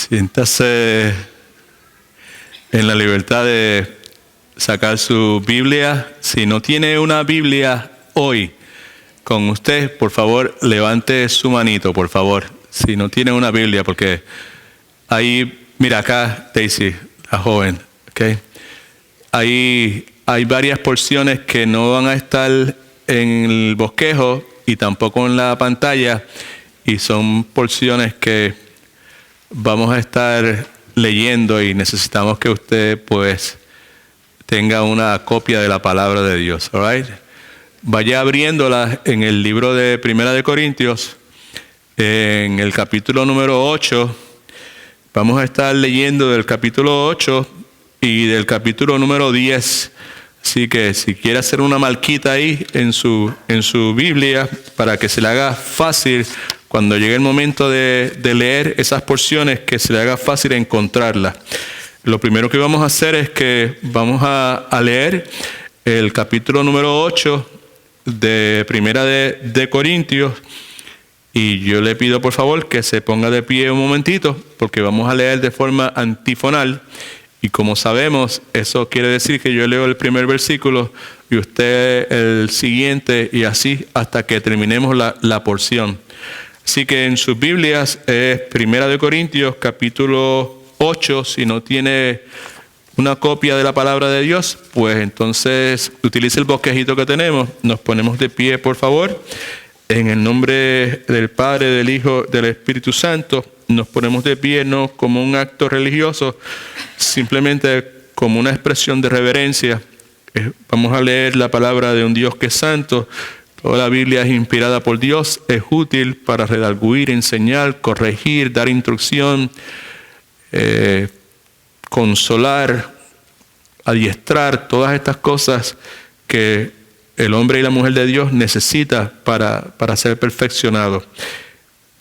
Siéntase en la libertad de sacar su Biblia. Si no tiene una Biblia hoy con usted, por favor, levante su manito, por favor. Si no tiene una Biblia, porque ahí, mira acá, Daisy, la joven, ¿ok? Ahí hay varias porciones que no van a estar en el bosquejo y tampoco en la pantalla, y son porciones que vamos a estar leyendo y necesitamos que usted pues tenga una copia de la palabra de Dios, all right? Vaya abriéndola en el libro de Primera de Corintios, en el capítulo número 8. Vamos a estar leyendo del capítulo 8 y del capítulo número 10. Así que si quiere hacer una marquita ahí en su Biblia para que se le haga fácil cuando llegue el momento de leer esas porciones, que se le haga fácil encontrarlas. Lo primero que vamos a hacer es que vamos a leer el capítulo número 8 de Primera de Corintios. Y yo le pido por favor que se ponga de pie un momentito, porque vamos a leer de forma antifonal. Y como sabemos, eso quiere decir que yo leo el primer versículo y usted el siguiente, y así hasta que terminemos la porción. Así que en sus Biblias es Primera de Corintios, capítulo 8. Si no tiene una copia de la palabra de Dios, pues entonces utilice el bosquejito que tenemos. Nos ponemos de pie, por favor. En el nombre del Padre, del Hijo, del Espíritu Santo, nos ponemos de pie no como un acto religioso, simplemente como una expresión de reverencia. Vamos a leer la palabra de un Dios que es santo. Toda la Biblia es inspirada por Dios, es útil para redarguir, enseñar, corregir, dar instrucción, consolar, adiestrar, todas estas cosas que el hombre y la mujer de Dios necesita para ser perfeccionado.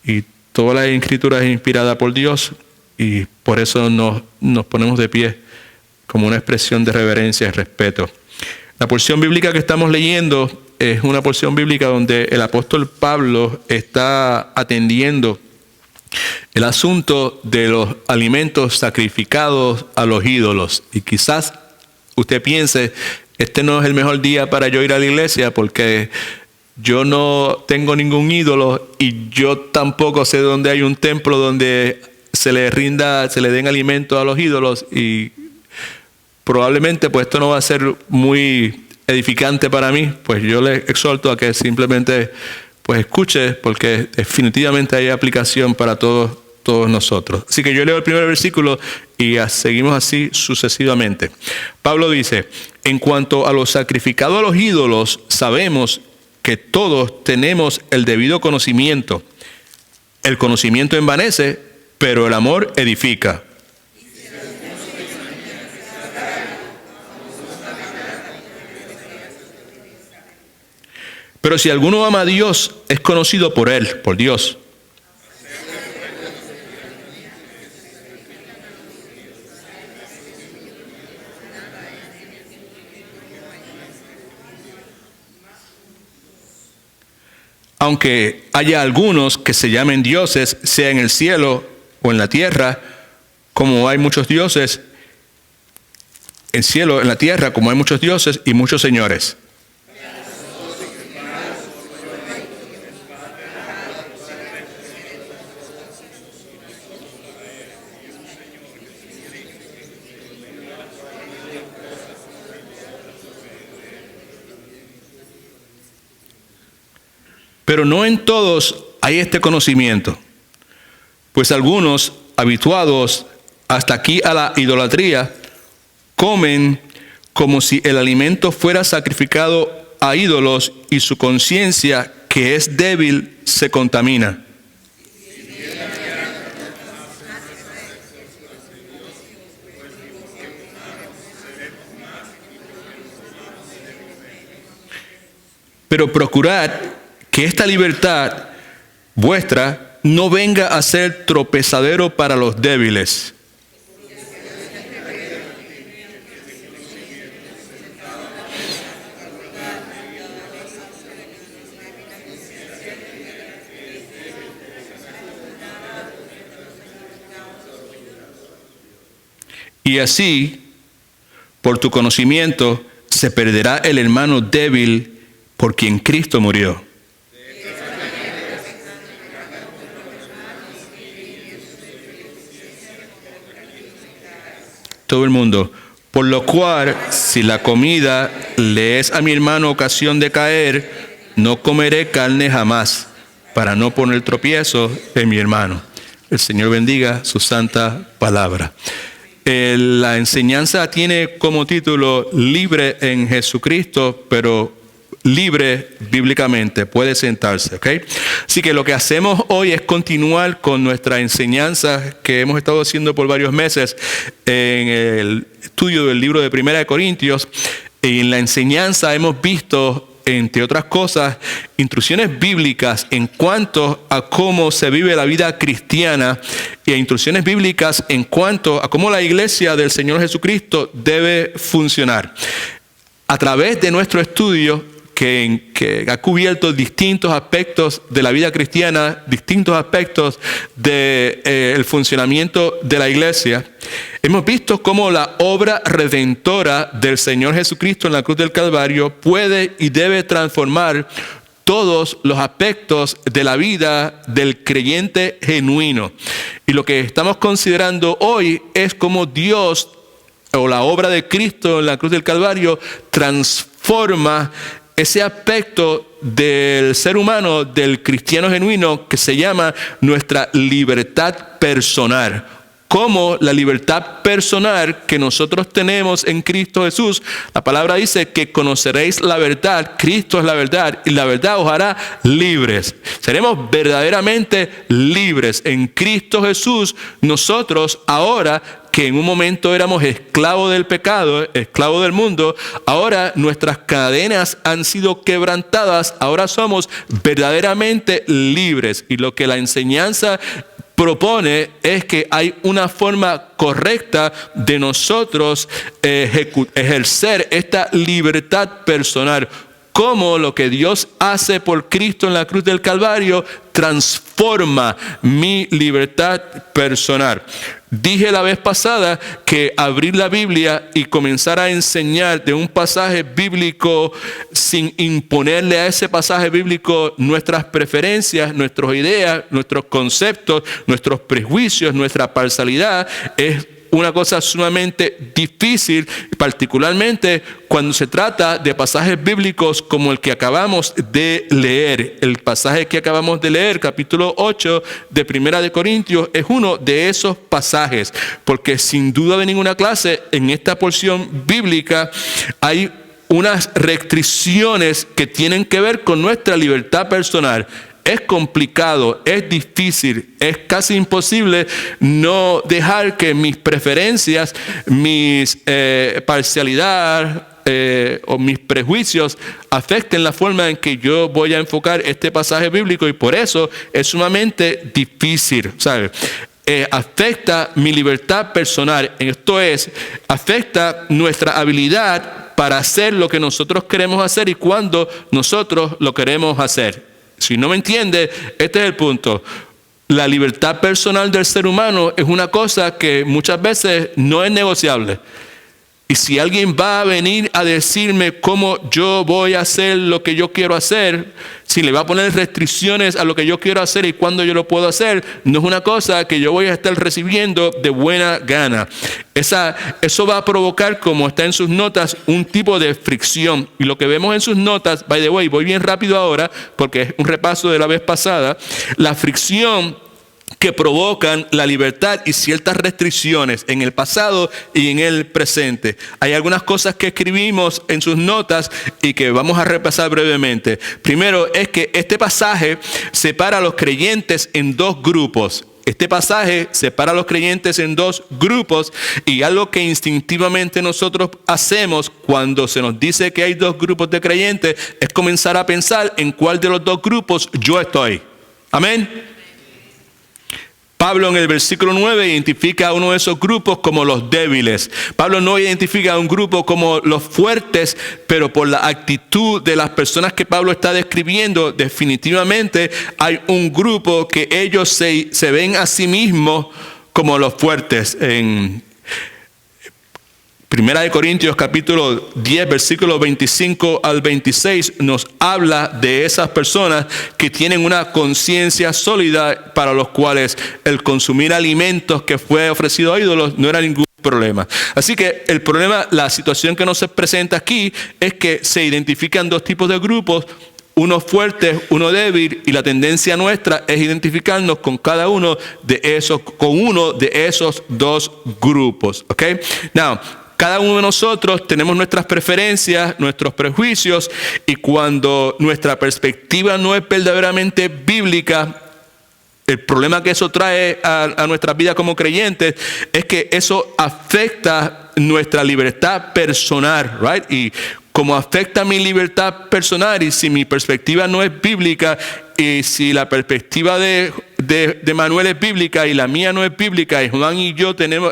Y toda la escritura es inspirada por Dios, y por eso nos ponemos de pie como una expresión de reverencia y respeto. La porción bíblica que estamos leyendo es una porción bíblica donde el apóstol Pablo está atendiendo el asunto de los alimentos sacrificados a los ídolos. Y quizás usted piense, este no es el mejor día para yo ir a la iglesia porque yo no tengo ningún ídolo y yo tampoco sé dónde hay un templo donde se le den alimentos a los ídolos, y probablemente pues esto no va a ser muy edificante para mí. Pues yo le exhorto a que simplemente pues escuche, porque definitivamente hay aplicación para todos nosotros. Así que yo leo el primer versículo y seguimos así sucesivamente. Pablo dice: en cuanto a lo sacrificado a los ídolos, sabemos que todos tenemos el debido conocimiento. El conocimiento envanece, pero el amor edifica. Pero si alguno ama a Dios, es conocido por Él, por Dios. Aunque haya algunos que se llamen dioses, sea en el cielo o en la tierra, como hay muchos dioses, en el cielo, en la tierra, como hay muchos dioses y muchos señores. Pero no en todos hay este conocimiento, pues algunos, habituados hasta aquí a la idolatría, comen como si el alimento fuera sacrificado a ídolos, y su conciencia, que es débil, se contamina. Pero procurad que esta libertad vuestra no venga a ser tropezadero para los débiles. Y así, por tu conocimiento, se perderá el hermano débil por quien Cristo murió. Todo el mundo. Por lo cual, si la comida le es a mi hermano ocasión de caer, no comeré carne jamás, para no poner tropiezo en mi hermano. El Señor bendiga su santa palabra. La enseñanza tiene como título Libre en Jesucristo, pero libre bíblicamente. Puede sentarse, ¿ok? Así que lo que hacemos hoy es continuar con nuestra enseñanza que hemos estado haciendo por varios meses en el estudio del libro de Primera de Corintios. En la enseñanza hemos visto, entre otras cosas, instrucciones bíblicas en cuanto a cómo se vive la vida cristiana y instrucciones bíblicas en cuanto a cómo la iglesia del Señor Jesucristo debe funcionar. A través de nuestro estudio, que ha cubierto distintos aspectos de la vida cristiana, distintos aspectos del funcionamiento de la iglesia, hemos visto cómo la obra redentora del Señor Jesucristo en la cruz del Calvario puede y debe transformar todos los aspectos de la vida del creyente genuino. Y lo que estamos considerando hoy es cómo Dios, o la obra de Cristo en la cruz del Calvario, transforma ese aspecto del ser humano, del cristiano genuino, que se llama nuestra libertad personal. Como la libertad personal que nosotros tenemos en Cristo Jesús, la palabra dice que conoceréis la verdad, Cristo es la verdad, y la verdad os hará libres. Seremos verdaderamente libres en Cristo Jesús. Nosotros ahora, que en un momento éramos esclavos del pecado, esclavos del mundo, ahora nuestras cadenas han sido quebrantadas, ahora somos verdaderamente libres. Y lo que la enseñanza propone es que hay una forma correcta de nosotros ejercer esta libertad personal. Cómo lo que Dios hace por Cristo en la cruz del Calvario transforma mi libertad personal. Dije la vez pasada que abrir la Biblia y comenzar a enseñar de un pasaje bíblico sin imponerle a ese pasaje bíblico nuestras preferencias, nuestras ideas, nuestros conceptos, nuestros prejuicios, nuestra parcialidad, es una cosa sumamente difícil, particularmente cuando se trata de pasajes bíblicos como el que acabamos de leer. El pasaje que acabamos de leer, capítulo 8 de Primera de Corintios, es uno de esos pasajes, porque sin duda de ninguna clase, en esta porción bíblica hay unas restricciones que tienen que ver con nuestra libertad personal. Es complicado, es difícil, es casi imposible no dejar que mis preferencias, mis parcialidad o mis prejuicios afecten la forma en que yo voy a enfocar este pasaje bíblico, y por eso es sumamente difícil, ¿sabes? Afecta mi libertad personal, esto es, afecta nuestra habilidad para hacer lo que nosotros queremos hacer y cuando nosotros lo queremos hacer. Si no me entiende, este es el punto. La libertad personal del ser humano es una cosa que muchas veces no es negociable. Y si alguien va a venir a decirme cómo yo voy a hacer lo que yo quiero hacer, si le va a poner restricciones a lo que yo quiero hacer y cuándo yo lo puedo hacer, no es una cosa que yo voy a estar recibiendo de buena gana. Eso va a provocar, como está en sus notas, un tipo de fricción. Y lo que vemos en sus notas, by the way, voy bien rápido ahora porque es un repaso de la vez pasada, la fricción que provocan la libertad y ciertas restricciones en el pasado y en el presente. Hay algunas cosas que escribimos en sus notas y que vamos a repasar brevemente. Primero es que este pasaje separa a los creyentes en dos grupos. Este pasaje separa a los creyentes en dos grupos, y algo que instintivamente nosotros hacemos cuando se nos dice que hay dos grupos de creyentes es comenzar a pensar en cuál de los dos grupos yo estoy. Amén. Pablo en el versículo 9 identifica a uno de esos grupos como los débiles. Pablo no identifica a un grupo como los fuertes, pero por la actitud de las personas que Pablo está describiendo, definitivamente hay un grupo que ellos se ven a sí mismos como los fuertes. Primera de Corintios capítulo 10, versículos 25 al 26 nos habla de esas personas que tienen una conciencia sólida para los cuales el consumir alimentos que fue ofrecido a ídolos no era ningún problema. Así que el problema, la situación que nos se presenta aquí es que se identifican dos tipos de grupos, uno fuerte, uno débil, y la tendencia nuestra es identificarnos con cada uno de esos, con uno de esos dos grupos. ¿Ok? Now, cada uno de nosotros tenemos nuestras preferencias, nuestros prejuicios, y cuando nuestra perspectiva no es verdaderamente bíblica, el problema que eso trae a nuestra vida como creyentes es que eso afecta nuestra libertad personal, right? Y como afecta mi libertad personal, y si mi perspectiva no es bíblica, y si la perspectiva de Manuel es bíblica y la mía no es bíblica, y Juan y yo tenemos,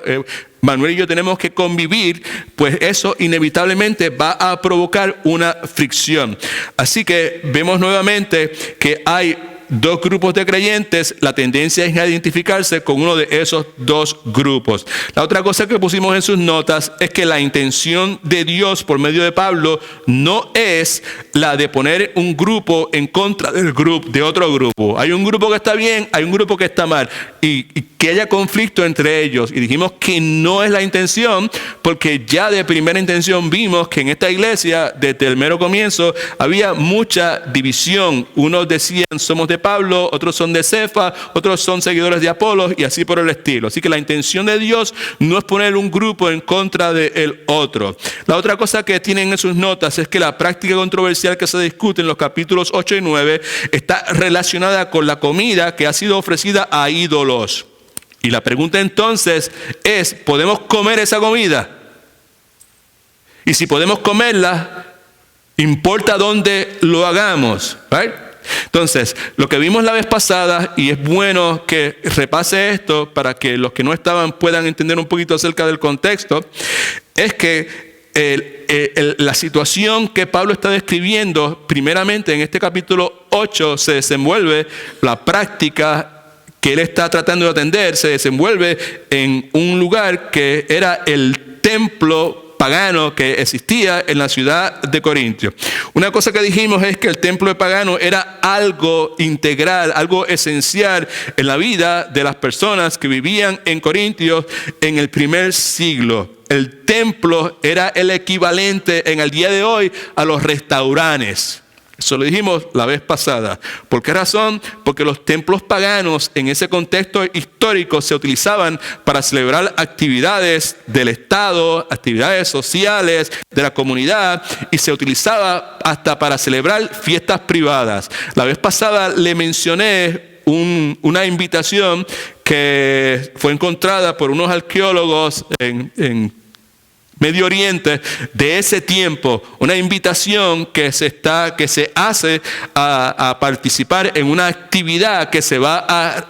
Manuel y yo tenemos que convivir, pues eso inevitablemente va a provocar una fricción. Así que vemos nuevamente que hay dos grupos de creyentes, la tendencia es a identificarse con uno de esos dos grupos. La otra cosa que pusimos en sus notas es que la intención de Dios por medio de Pablo no es la de poner un grupo en contra del grupo, de otro grupo. Hay un grupo que está bien, hay un grupo que está mal, y que haya conflicto entre ellos. Y dijimos que no es la intención, porque ya de primera intención vimos que en esta iglesia, desde el mero comienzo, había mucha división. Unos decían somos de Pablo, otros son de Cefa, otros son seguidores de Apolos, y así por el estilo. Así que la intención de Dios no es poner un grupo en contra del otro. La otra cosa que tienen en sus notas es que la práctica controversial que se discute en los capítulos 8 y 9 está relacionada con la comida que ha sido ofrecida a ídolos. Y la pregunta entonces es, ¿podemos comer esa comida? Y si podemos comerla, ¿importa dónde lo hagamos? ¿Right? Entonces, lo que vimos la vez pasada, y es bueno que repase esto para que los que no estaban puedan entender un poquito acerca del contexto, es que la situación que Pablo está describiendo, primeramente en este capítulo 8, se desenvuelve, la práctica que él está tratando de atender, se desenvuelve en un lugar que era el templo pagano que existía en la ciudad de Corintio. Una cosa que dijimos es que el templo pagano era algo integral, algo esencial en la vida de las personas que vivían en Corintio en el primer siglo. El templo era el equivalente en el día de hoy a los restaurantes. Eso lo dijimos la vez pasada. ¿Por qué razón? Porque los templos paganos en ese contexto histórico se utilizaban para celebrar actividades del Estado, actividades sociales de la comunidad, y se utilizaba hasta para celebrar fiestas privadas. La vez pasada le mencioné una invitación que fue encontrada por unos arqueólogos en Medio Oriente de ese tiempo, una invitación que se hace a participar en una actividad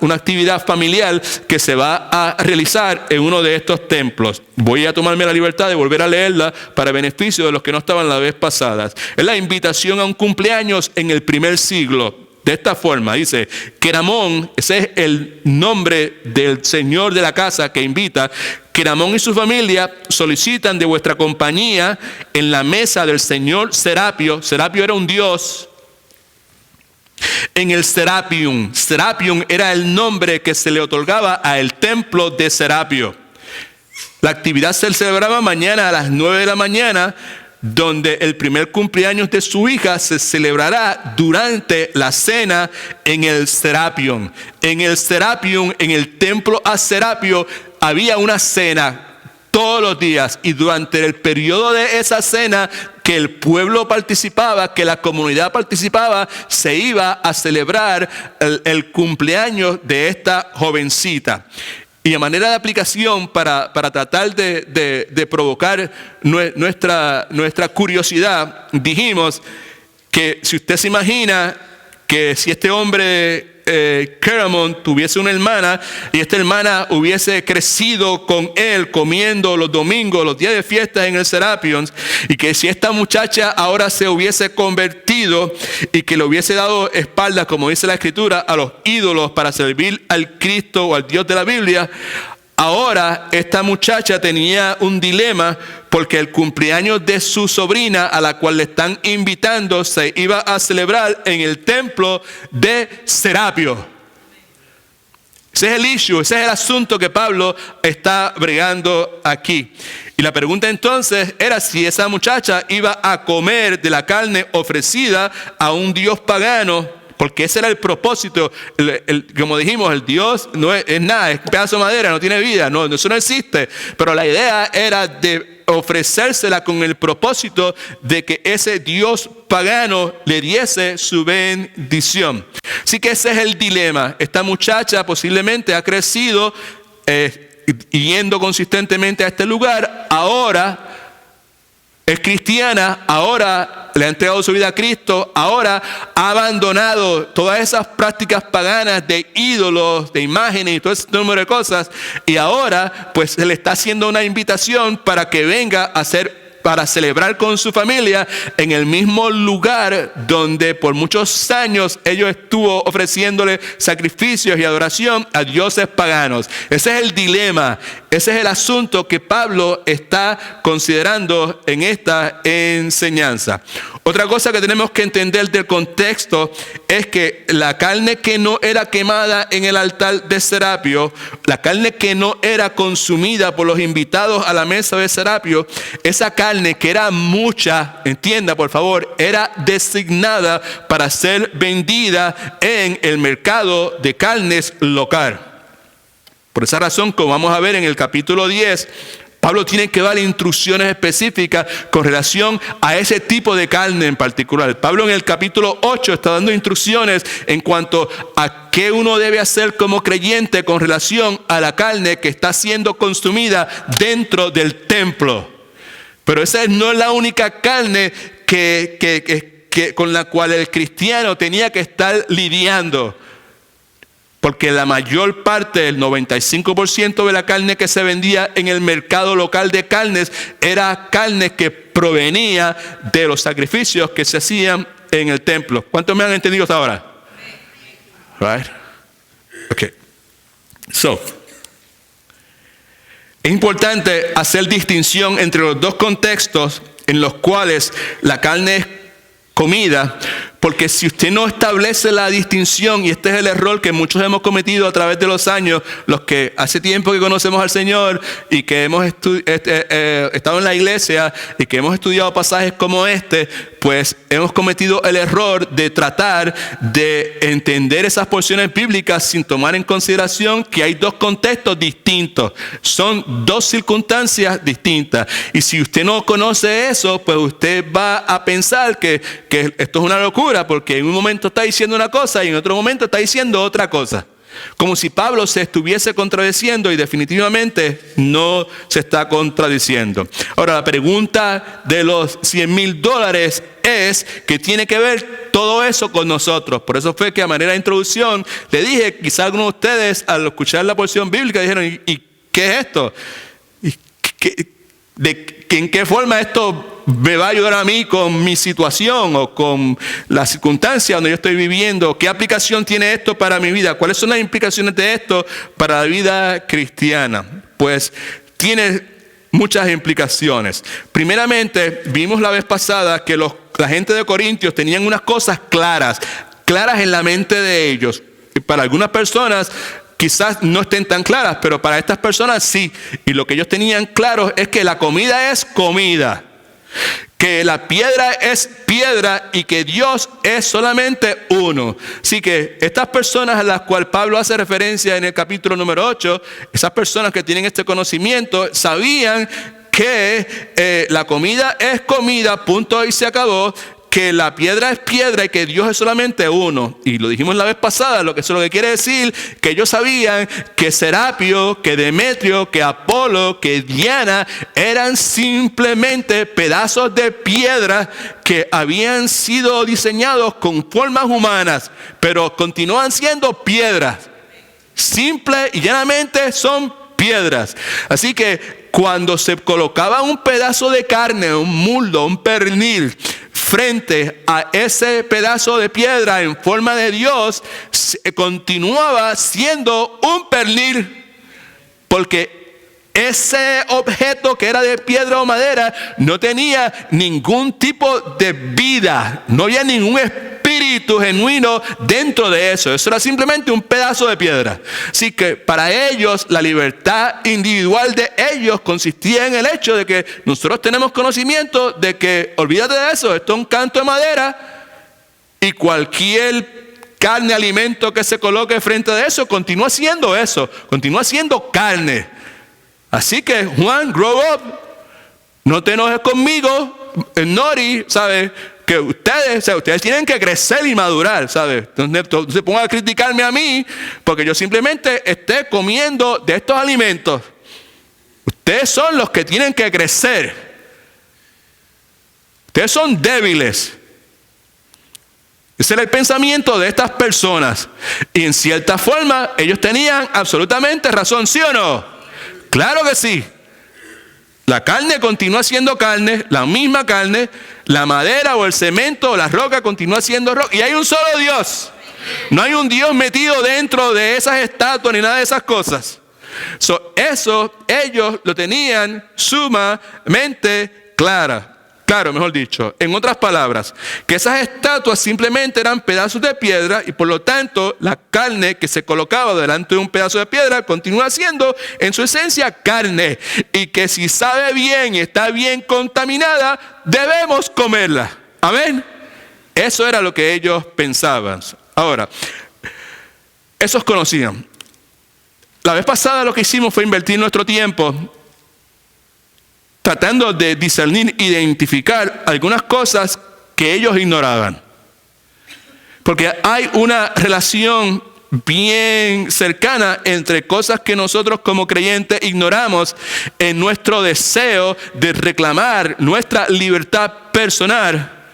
una actividad familiar que se va a realizar en uno de estos templos. Voy a tomarme la libertad de volver a leerla para beneficio de los que no estaban la vez pasada. Es la invitación a un cumpleaños en el primer siglo. De esta forma, dice, Queramón, ese es el nombre del señor de la casa que invita. Queramón y su familia solicitan de vuestra compañía en la mesa del señor Serapio. Serapio era un dios. En el Serapium. Serapium era el nombre que se le otorgaba al templo de Serapio. La actividad se celebraba mañana a las 9 de la mañana, donde el primer cumpleaños de su hija se celebrará durante la cena en el Serapium. En el Serapium, en el templo a Serapio, había una cena todos los días, y durante el periodo de esa cena que el pueblo participaba, que la comunidad participaba, se iba a celebrar el cumpleaños de esta jovencita. Y a manera de aplicación para tratar de provocar nuestra curiosidad, dijimos que si usted se imagina que si este hombre Queramón tuviese una hermana, y esta hermana hubiese crecido con él comiendo los domingos, los días de fiesta en el Serapium, y que si esta muchacha ahora se hubiese convertido y que le hubiese dado espalda, como dice la Escritura, a los ídolos para servir al Cristo o al Dios de la Biblia, ahora esta muchacha tenía un dilema porque el cumpleaños de su sobrina, a la cual le están invitando, se iba a celebrar en el templo de Serapio. Ese es el issue, ese es el asunto que Pablo está bregando aquí. Y la pregunta entonces era si esa muchacha iba a comer de la carne ofrecida a un dios pagano, porque ese era el propósito. Como dijimos, el dios no es nada, es pedazo de madera, no tiene vida, no, eso no existe. Pero la idea era de ofrecérsela con el propósito de que ese dios pagano le diese su bendición. Así que ese es el dilema. Esta muchacha posiblemente ha crecido yendo consistentemente a este lugar. Ahora es cristiana, ahora le ha entregado su vida a Cristo, ahora ha abandonado todas esas prácticas paganas de ídolos, de imágenes y todo ese número de cosas, y ahora pues se le está haciendo una invitación para que venga para celebrar con su familia en el mismo lugar donde por muchos años ellos estuvo ofreciéndole sacrificios y adoración a dioses paganos. Ese es el dilema, ese es el asunto que Pablo está considerando en esta enseñanza. Otra cosa que tenemos que entender del contexto es que la carne que no era quemada en el altar de Serapio, la carne que no era consumida por los invitados a la mesa de Serapio, esa carne que era mucha, entienda por favor, era designada para ser vendida en el mercado de carnes local. Por esa razón, como vamos a ver en el capítulo 10, Pablo tiene que dar instrucciones específicas con relación a ese tipo de carne en particular. Pablo en el capítulo 8 está dando instrucciones en cuanto a qué uno debe hacer como creyente con relación a la carne que está siendo consumida dentro del templo. Pero esa no es la única carne con la cual el cristiano tenía que estar lidiando. Porque la mayor parte, el 95% de la carne que se vendía en el mercado local de carnes era carne que provenía de los sacrificios que se hacían en el templo. ¿Cuántos me han entendido hasta ahora? Right? Okay. So, es importante hacer distinción entre los dos contextos en los cuales la carne es comida, porque si usted no establece la distinción, y este es el error que muchos hemos cometido a través de los años, los que hace tiempo que conocemos al Señor y que hemos estado en la iglesia y que hemos estudiado pasajes como este, pues hemos cometido el error de tratar de entender esas porciones bíblicas sin tomar en consideración que hay dos contextos distintos, son dos circunstancias distintas. Y si usted no conoce eso, pues usted va a pensar que esto es una locura, porque en un momento está diciendo una cosa y en otro momento está diciendo otra cosa. Como si Pablo se estuviese contradiciendo, y definitivamente no se está contradiciendo. Ahora, la pregunta de los $100,000 es que tiene que ver todo eso con nosotros. Por eso fue que a manera de introducción le dije, quizá algunos de ustedes al escuchar la porción bíblica dijeron, ¿y qué es esto? ¿En qué forma esto me va a ayudar a mí con mi situación o con la circunstancia donde yo estoy viviendo? ¿Qué aplicación tiene esto para mi vida? ¿Cuáles son las implicaciones de esto para la vida cristiana? Pues tiene muchas implicaciones. Primeramente, vimos la vez pasada que la gente de Corintios tenían unas cosas claras en la mente de ellos. Y para algunas personas quizás no estén tan claras, pero para estas personas sí. Y lo que ellos tenían claro es que la comida es comida, que la piedra es piedra y que Dios es solamente uno. Así que estas personas a las cuales Pablo hace referencia en el capítulo número 8, esas personas que tienen este conocimiento, sabían que la comida es comida, punto y se acabó, que la piedra es piedra y que Dios es solamente uno. Y lo dijimos la vez pasada, eso es lo que quiere decir que ellos sabían que Serapio, que Demetrio, que Apolo, que Diana eran simplemente pedazos de piedra que habían sido diseñados con formas humanas, pero continúan siendo piedras. Simple y llanamente son piedras. Así que cuando se colocaba un pedazo de carne, un muslo, un pernil, frente a ese pedazo de piedra en forma de Dios, continuaba siendo un pernil. porque ese objeto que era de piedra o madera no tenía ningún tipo de vida, no había ningún espíritu genuino dentro de eso. Eso era simplemente un pedazo de piedra. Así que para ellos la libertad individual de ellos consistía en el hecho de que nosotros tenemos conocimiento de que, olvídate de eso, esto es un canto de madera y cualquier carne, alimento que se coloque frente a eso, continúa siendo eso, continúa siendo carne. Así que Juan, grow up, no te enojes conmigo, Nori, ¿sabes? Que ustedes tienen que crecer y madurar, ¿sabes? Entonces se pongan a criticarme a mí porque yo simplemente esté comiendo de estos alimentos. Ustedes son los que tienen que crecer. Ustedes son débiles. Ese era el pensamiento de estas personas. Y en cierta forma ellos tenían absolutamente razón, ¿sí o no? Claro que sí. La carne continúa siendo carne, la misma carne. La madera o el cemento o la roca continúa siendo roca. Y hay un solo Dios. No hay un Dios metido dentro de esas estatuas ni nada de esas cosas. Eso ellos lo tenían sumamente claro, mejor dicho. En otras palabras, que esas estatuas simplemente eran pedazos de piedra y por lo tanto la carne que se colocaba delante de un pedazo de piedra continúa siendo en su esencia carne. Y que si sabe bien y está bien contaminada, debemos comerla. Amén. Eso era lo que ellos pensaban. Ahora, esos conocían. La vez pasada lo que hicimos fue invertir nuestro tiempo tratando de discernir, identificar algunas cosas que ellos ignoraban. Porque hay una relación bien cercana entre cosas que nosotros como creyentes ignoramos en nuestro deseo de reclamar nuestra libertad personal,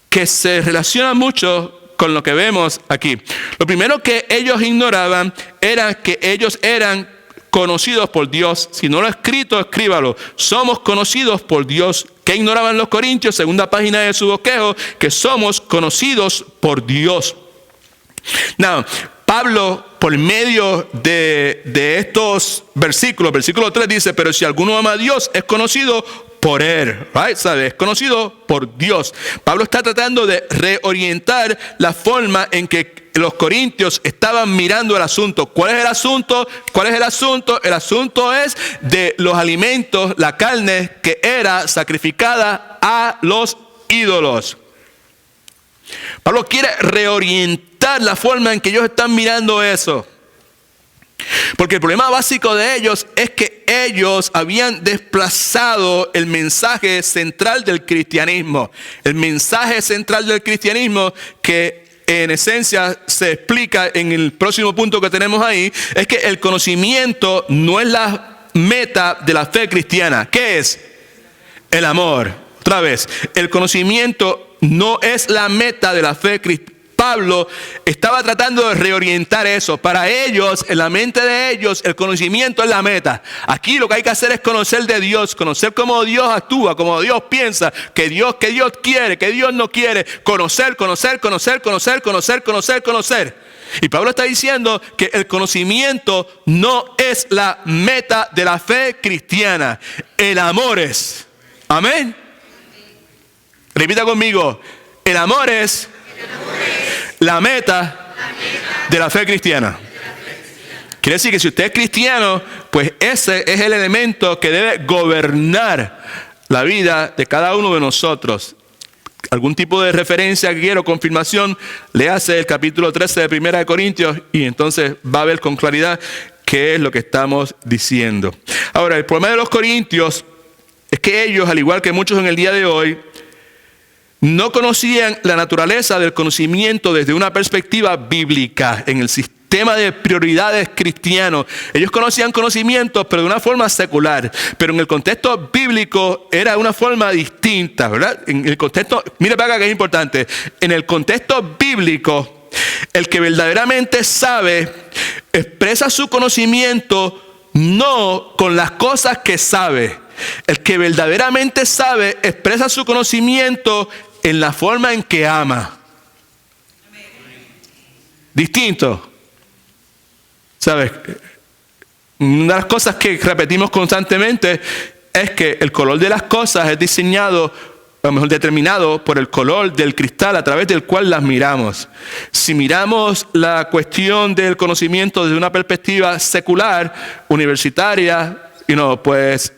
que se relaciona mucho con lo que vemos aquí. Lo primero que ellos ignoraban era que ellos eran conocidos por Dios. Si no lo he escrito, escríbalo. Somos conocidos por Dios. ¿Qué ignoraban los corintios? Segunda página de su bosquejo, que somos conocidos por Dios. Now, Pablo, por medio de estos versículos, versículo 3 dice, pero si alguno ama a Dios, es conocido por Él, right? ¿Sabe? Es conocido por Dios. Pablo está tratando de reorientar la forma en que los corintios estaban mirando el asunto. ¿Cuál es el asunto? ¿Cuál es el asunto? El asunto es de los alimentos, la carne que era sacrificada a los ídolos. Pablo quiere reorientar la forma en que ellos están mirando eso. Porque el problema básico de ellos es que ellos habían desplazado el mensaje central del cristianismo. El mensaje central del cristianismo que en esencia se explica en el próximo punto que tenemos ahí, es que el conocimiento no es la meta de la fe cristiana. ¿Qué es? El amor. Otra vez, el conocimiento no es la meta de la fe cristiana. Pablo estaba tratando de reorientar eso. Para ellos, en la mente de ellos, el conocimiento es la meta. Aquí lo que hay que hacer es conocer de Dios, conocer cómo Dios actúa, cómo Dios piensa, que Dios quiere, que Dios no quiere. Conocer. Y Pablo está diciendo que el conocimiento no es la meta de la fe cristiana. El amor es. Amén. Repita conmigo. El amor es la meta de la fe cristiana. Quiere decir que si usted es cristiano, pues ese es el elemento que debe gobernar la vida de cada uno de nosotros. Algún tipo de referencia que quiero, confirmación, le hace el capítulo 13 de 1 de Corintios y entonces va a ver con claridad qué es lo que estamos diciendo. Ahora, el problema de los corintios es que ellos, al igual que muchos en el día de hoy, no conocían la naturaleza del conocimiento desde una perspectiva bíblica en el sistema de prioridades cristiano. Ellos conocían conocimientos, pero de una forma secular. Pero en el contexto bíblico era una forma distinta, ¿verdad? En el contexto, mire para acá que es importante. En el contexto bíblico, el que verdaderamente sabe expresa su conocimiento no con las cosas que sabe. El que verdaderamente sabe expresa su conocimiento en la forma en que ama. Distinto. ¿Sabes? Una de las cosas que repetimos constantemente es que el color de las cosas es diseñado, o mejor determinado por el color del cristal a través del cual las miramos. Si miramos la cuestión del conocimiento desde una perspectiva secular, universitaria, pues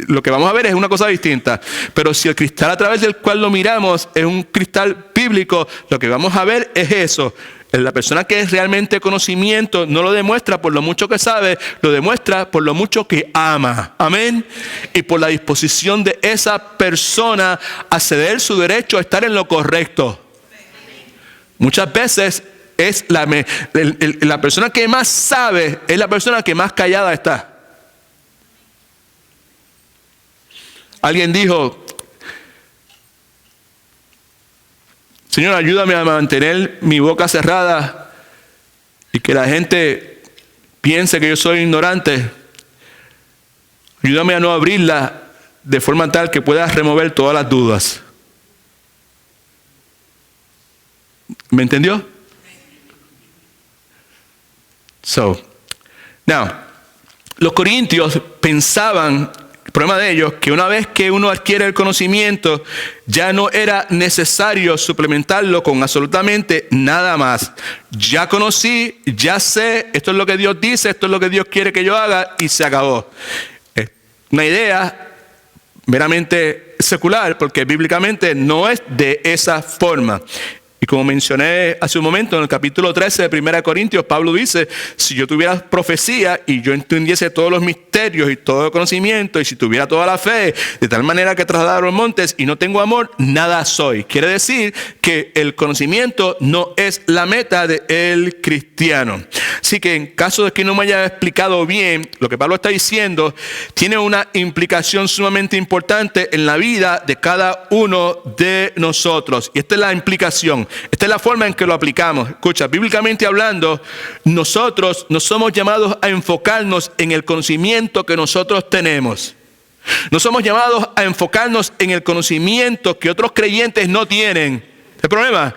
lo que vamos a ver es una cosa distinta. Pero si el cristal a través del cual lo miramos es un cristal bíblico, lo que vamos a ver es eso. La persona que es realmente conocimiento no lo demuestra por lo mucho que sabe, lo demuestra por lo mucho que ama. Amén. Y por la disposición de esa persona a ceder su derecho a estar en lo correcto. Muchas veces es la persona que más sabe, es la persona que más callada está. Alguien dijo: Señor, ayúdame a mantener mi boca cerrada y que la gente piense que yo soy ignorante. Ayúdame a no abrirla de forma tal que pueda remover todas las dudas. ¿Me entendió? Now, los corintios pensaban, el problema de ellos, que una vez que uno adquiere el conocimiento, ya no era necesario suplementarlo con absolutamente nada más. Ya conocí, ya sé, esto es lo que Dios dice, esto es lo que Dios quiere que yo haga y se acabó. Una idea meramente secular, porque bíblicamente no es de esa forma. Y como mencioné hace un momento, en el capítulo 13 de 1 Corintios, Pablo dice: si yo tuviera profecía y yo entendiese todos los misterios y todo el conocimiento, y si tuviera toda la fe, de tal manera que trasladara los montes y no tengo amor, nada soy. Quiere decir que el conocimiento no es la meta del cristiano. Así que en caso de que no me haya explicado bien, lo que Pablo está diciendo tiene una implicación sumamente importante en la vida de cada uno de nosotros. Y esta es la implicación. Esta es la forma en que lo aplicamos. Escucha, bíblicamente hablando, nosotros no somos llamados a enfocarnos en el conocimiento que nosotros tenemos. No somos llamados a enfocarnos en el conocimiento que otros creyentes no tienen. ¿El problema?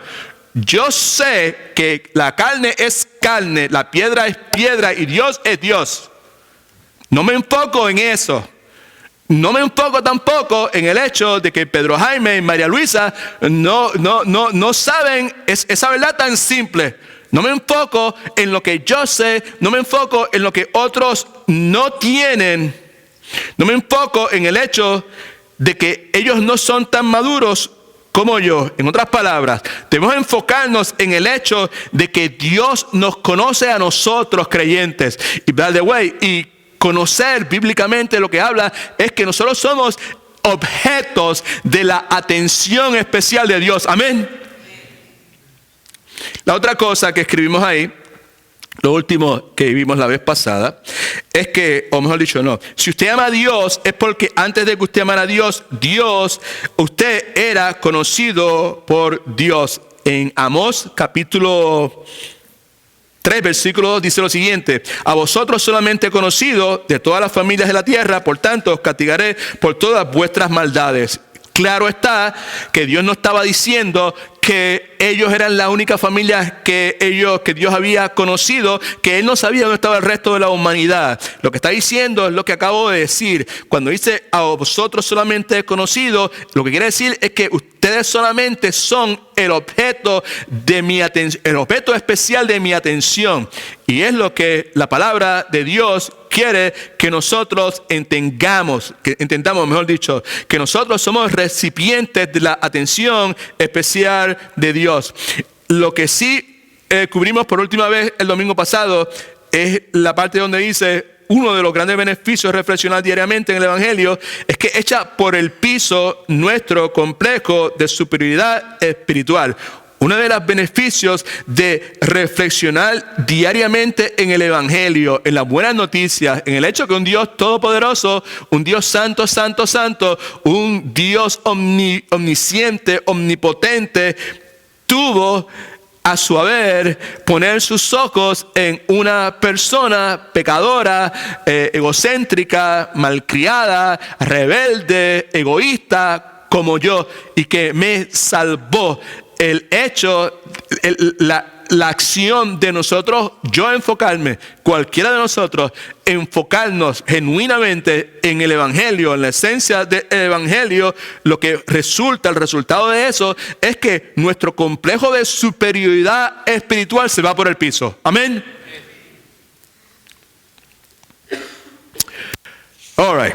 Yo sé que la carne es carne, la piedra es piedra y Dios es Dios. No me enfoco en eso. No me enfoco tampoco en el hecho de que Pedro Jaime y María Luisa no saben esa verdad tan simple. No me enfoco en lo que yo sé, no me enfoco en lo que otros no tienen. No me enfoco en el hecho de que ellos no son tan maduros como yo. En otras palabras, debemos enfocarnos en el hecho de que Dios nos conoce a nosotros creyentes. Y by the way, y conocer bíblicamente lo que habla es que nosotros somos objetos de la atención especial de Dios. Amén. La otra cosa que escribimos ahí, lo último que vimos la vez pasada, es que, o mejor dicho, no, si usted ama a Dios es porque antes de que usted amara a Dios, usted era conocido por Dios. En Amós capítulo 3, versículo 2 dice lo siguiente: a vosotros solamente he conocido de todas las familias de la tierra, por tanto os castigaré por todas vuestras maldades. Claro está que Dios no estaba diciendo que ellos eran la única familia que Dios había conocido, que Él no sabía dónde estaba el resto de la humanidad. Lo que está diciendo es lo que acabo de decir. Cuando dice a vosotros solamente he conocido, lo que quiere decir es que ustedes solamente son el objeto de mi atención, el objeto especial de mi atención. Y es lo que la palabra de Dios quiere que nosotros entendamos, mejor dicho, que nosotros somos recipientes de la atención especial de Dios. Lo que sí cubrimos por última vez el domingo pasado es la parte donde dice: uno de los grandes beneficios de reflexionar diariamente en el Evangelio es que echa por el piso nuestro complejo de superioridad espiritual. Uno de los beneficios de reflexionar diariamente en el Evangelio, en las buenas noticias, en el hecho que un Dios todopoderoso, un Dios santo, santo, santo, un Dios omnisciente, omnipotente, tuvo a su haber poner sus ojos en una persona pecadora, egocéntrica, malcriada, rebelde, egoísta como yo, y que me salvó. El hecho, la acción de nosotros, yo enfocarme, cualquiera de nosotros, enfocarnos genuinamente en el Evangelio, en la esencia del Evangelio, lo que resulta, el resultado de eso, es que nuestro complejo de superioridad espiritual se va por el piso. Amén. All right,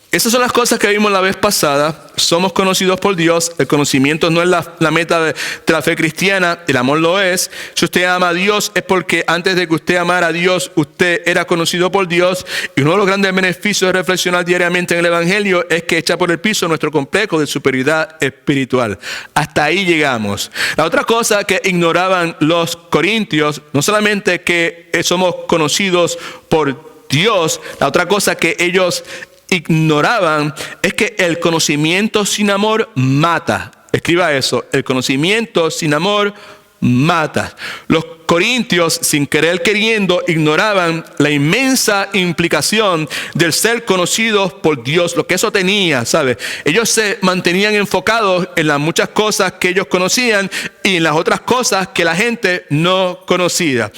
esas son las cosas que vimos la vez pasada. Somos conocidos por Dios. El conocimiento no es la meta de la fe cristiana. El amor lo es. Si usted ama a Dios es porque antes de que usted amara a Dios, usted era conocido por Dios. Y uno de los grandes beneficios de reflexionar diariamente en el Evangelio es que echa por el piso nuestro complejo de superioridad espiritual. Hasta ahí llegamos. La otra cosa que ignoraban los corintios, no solamente que somos conocidos por Dios, la otra cosa que ellos ignoraban es que el conocimiento sin amor mata. Escriba eso, el conocimiento sin amor mata. Los corintios, sin querer queriendo, ignoraban la inmensa implicación del ser conocidos por Dios, lo que eso tenía, ¿sabe? Ellos se mantenían enfocados en las muchas cosas que ellos conocían y en las otras cosas que la gente no conocía.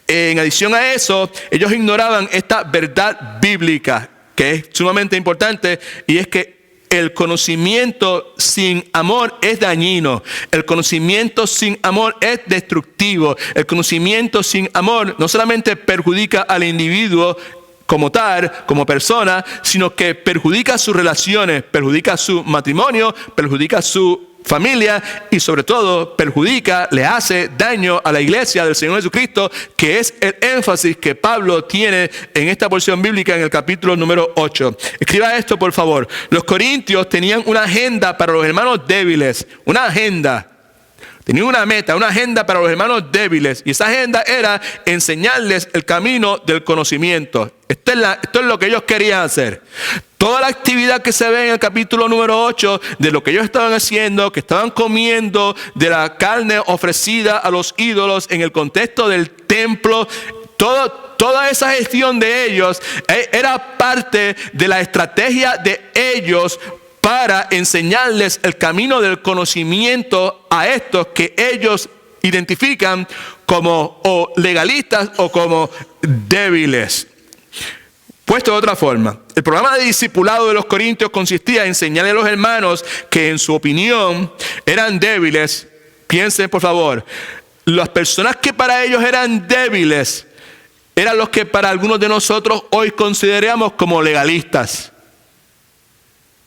En adición a eso, ellos ignoraban esta verdad bíblica que es sumamente importante, y es que el conocimiento sin amor es dañino. El conocimiento sin amor es destructivo. El conocimiento sin amor no solamente perjudica al individuo como tal, como persona, sino que perjudica sus relaciones, perjudica su matrimonio, perjudica su familia y sobre todo perjudica, le hace daño a la iglesia del Señor Jesucristo, que es el énfasis que Pablo tiene en esta porción bíblica en el capítulo número 8. Escriba esto, por favor. Los corintios tenían una agenda para los hermanos débiles, una agenda. Tenían una meta, una agenda para los hermanos débiles, y esa agenda era enseñarles el camino del conocimiento. Esto es lo que ellos querían hacer. Toda la actividad que se ve en el capítulo número 8 de lo que ellos estaban haciendo, que estaban comiendo de la carne ofrecida a los ídolos en el contexto del templo, toda esa gestión de ellos era parte de la estrategia de ellos para enseñarles el camino del conocimiento a estos que ellos identifican como o legalistas o como débiles. Puesto de otra forma, el programa de discipulado de los corintios consistía en enseñarle a los hermanos que en su opinión eran débiles. Piensen, por favor, las personas que para ellos eran débiles eran los que para algunos de nosotros hoy consideramos como legalistas.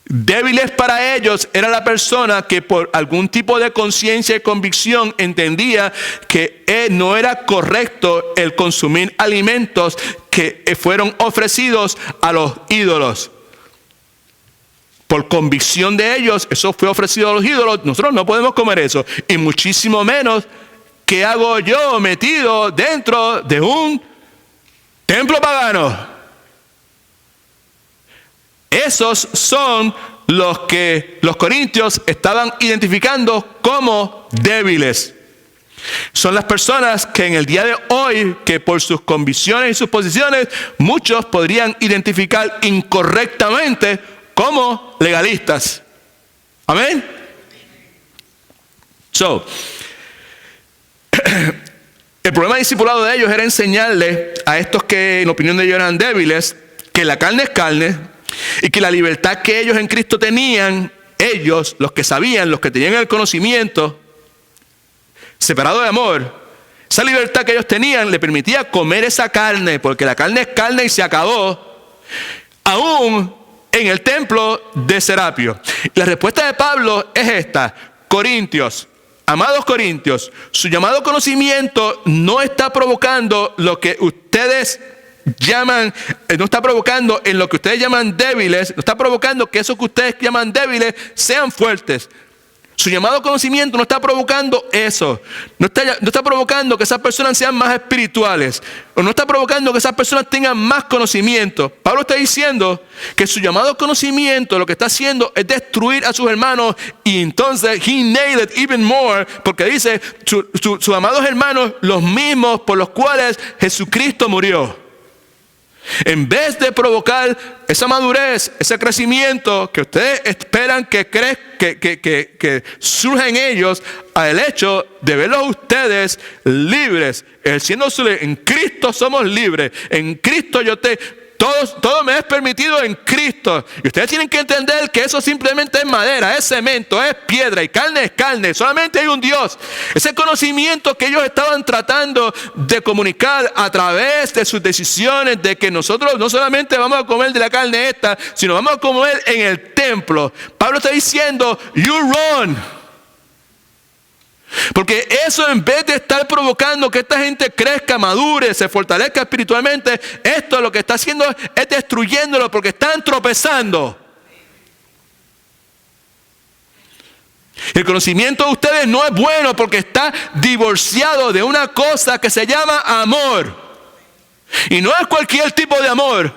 Débiles para ellos era la persona que por algún tipo de conciencia y convicción entendía que no era correcto el consumir alimentos que fueron ofrecidos a los ídolos. Por convicción de ellos, eso fue ofrecido a los ídolos, nosotros no podemos comer eso. Y muchísimo menos, ¿qué hago yo metido dentro de un templo pagano? Esos son los que los corintios estaban identificando como débiles. Son las personas que en el día de hoy, que por sus convicciones y sus posiciones, muchos podrían identificar incorrectamente como legalistas. Amén. El problema discipulado de ellos era enseñarle a estos que en opinión de ellos eran débiles, que la carne es carne, y que la libertad que ellos en Cristo tenían, ellos, los que sabían, los que tenían el conocimiento, separado de amor, esa libertad que ellos tenían le permitía comer esa carne, porque la carne es carne y se acabó, aún en el templo de Serapio. Y la respuesta de Pablo es esta: Corintios, amados corintios, su llamado conocimiento no está provocando lo que ustedes llaman, no está provocando en lo que ustedes llaman débiles, no está provocando que eso que ustedes llaman débiles sean fuertes. Su llamado conocimiento no está provocando eso. No está provocando que esas personas sean más espirituales. O no está provocando que esas personas tengan más conocimiento. Pablo está diciendo que su llamado conocimiento lo que está haciendo es destruir a sus hermanos. Y entonces, he nailed it even more. Porque dice, sus amados hermanos, los mismos por los cuales Jesucristo murió. En vez de provocar esa madurez, ese crecimiento que ustedes esperan que surja en ellos, al hecho de verlos a ustedes libres, en Cristo somos libres, en Cristo todo me es permitido en Cristo. Y ustedes tienen que entender que eso simplemente es madera, es cemento, es piedra y carne es carne. Solamente hay un Dios. Ese conocimiento que ellos estaban tratando de comunicar a través de sus decisiones, de que nosotros no solamente vamos a comer de la carne esta, sino vamos a comer en el templo. Pablo está diciendo, you run. Porque eso, en vez de estar provocando que esta gente crezca, madure, se fortalezca espiritualmente, esto lo que está haciendo es destruyéndolo, porque están tropezando. El conocimiento de ustedes no es bueno porque está divorciado de una cosa que se llama amor. Y no es cualquier tipo de amor.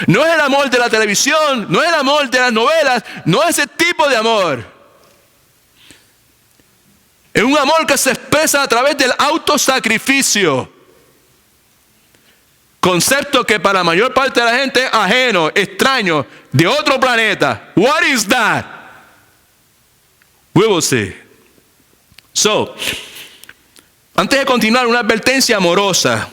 No es el amor de la televisión, no es el amor de las novelas, no es ese tipo de amor. Es un amor que se expresa a través del autosacrificio. Concepto que para la mayor parte de la gente es ajeno, extraño, de otro planeta. What is that? We will see. So, antes de continuar, una advertencia amorosa.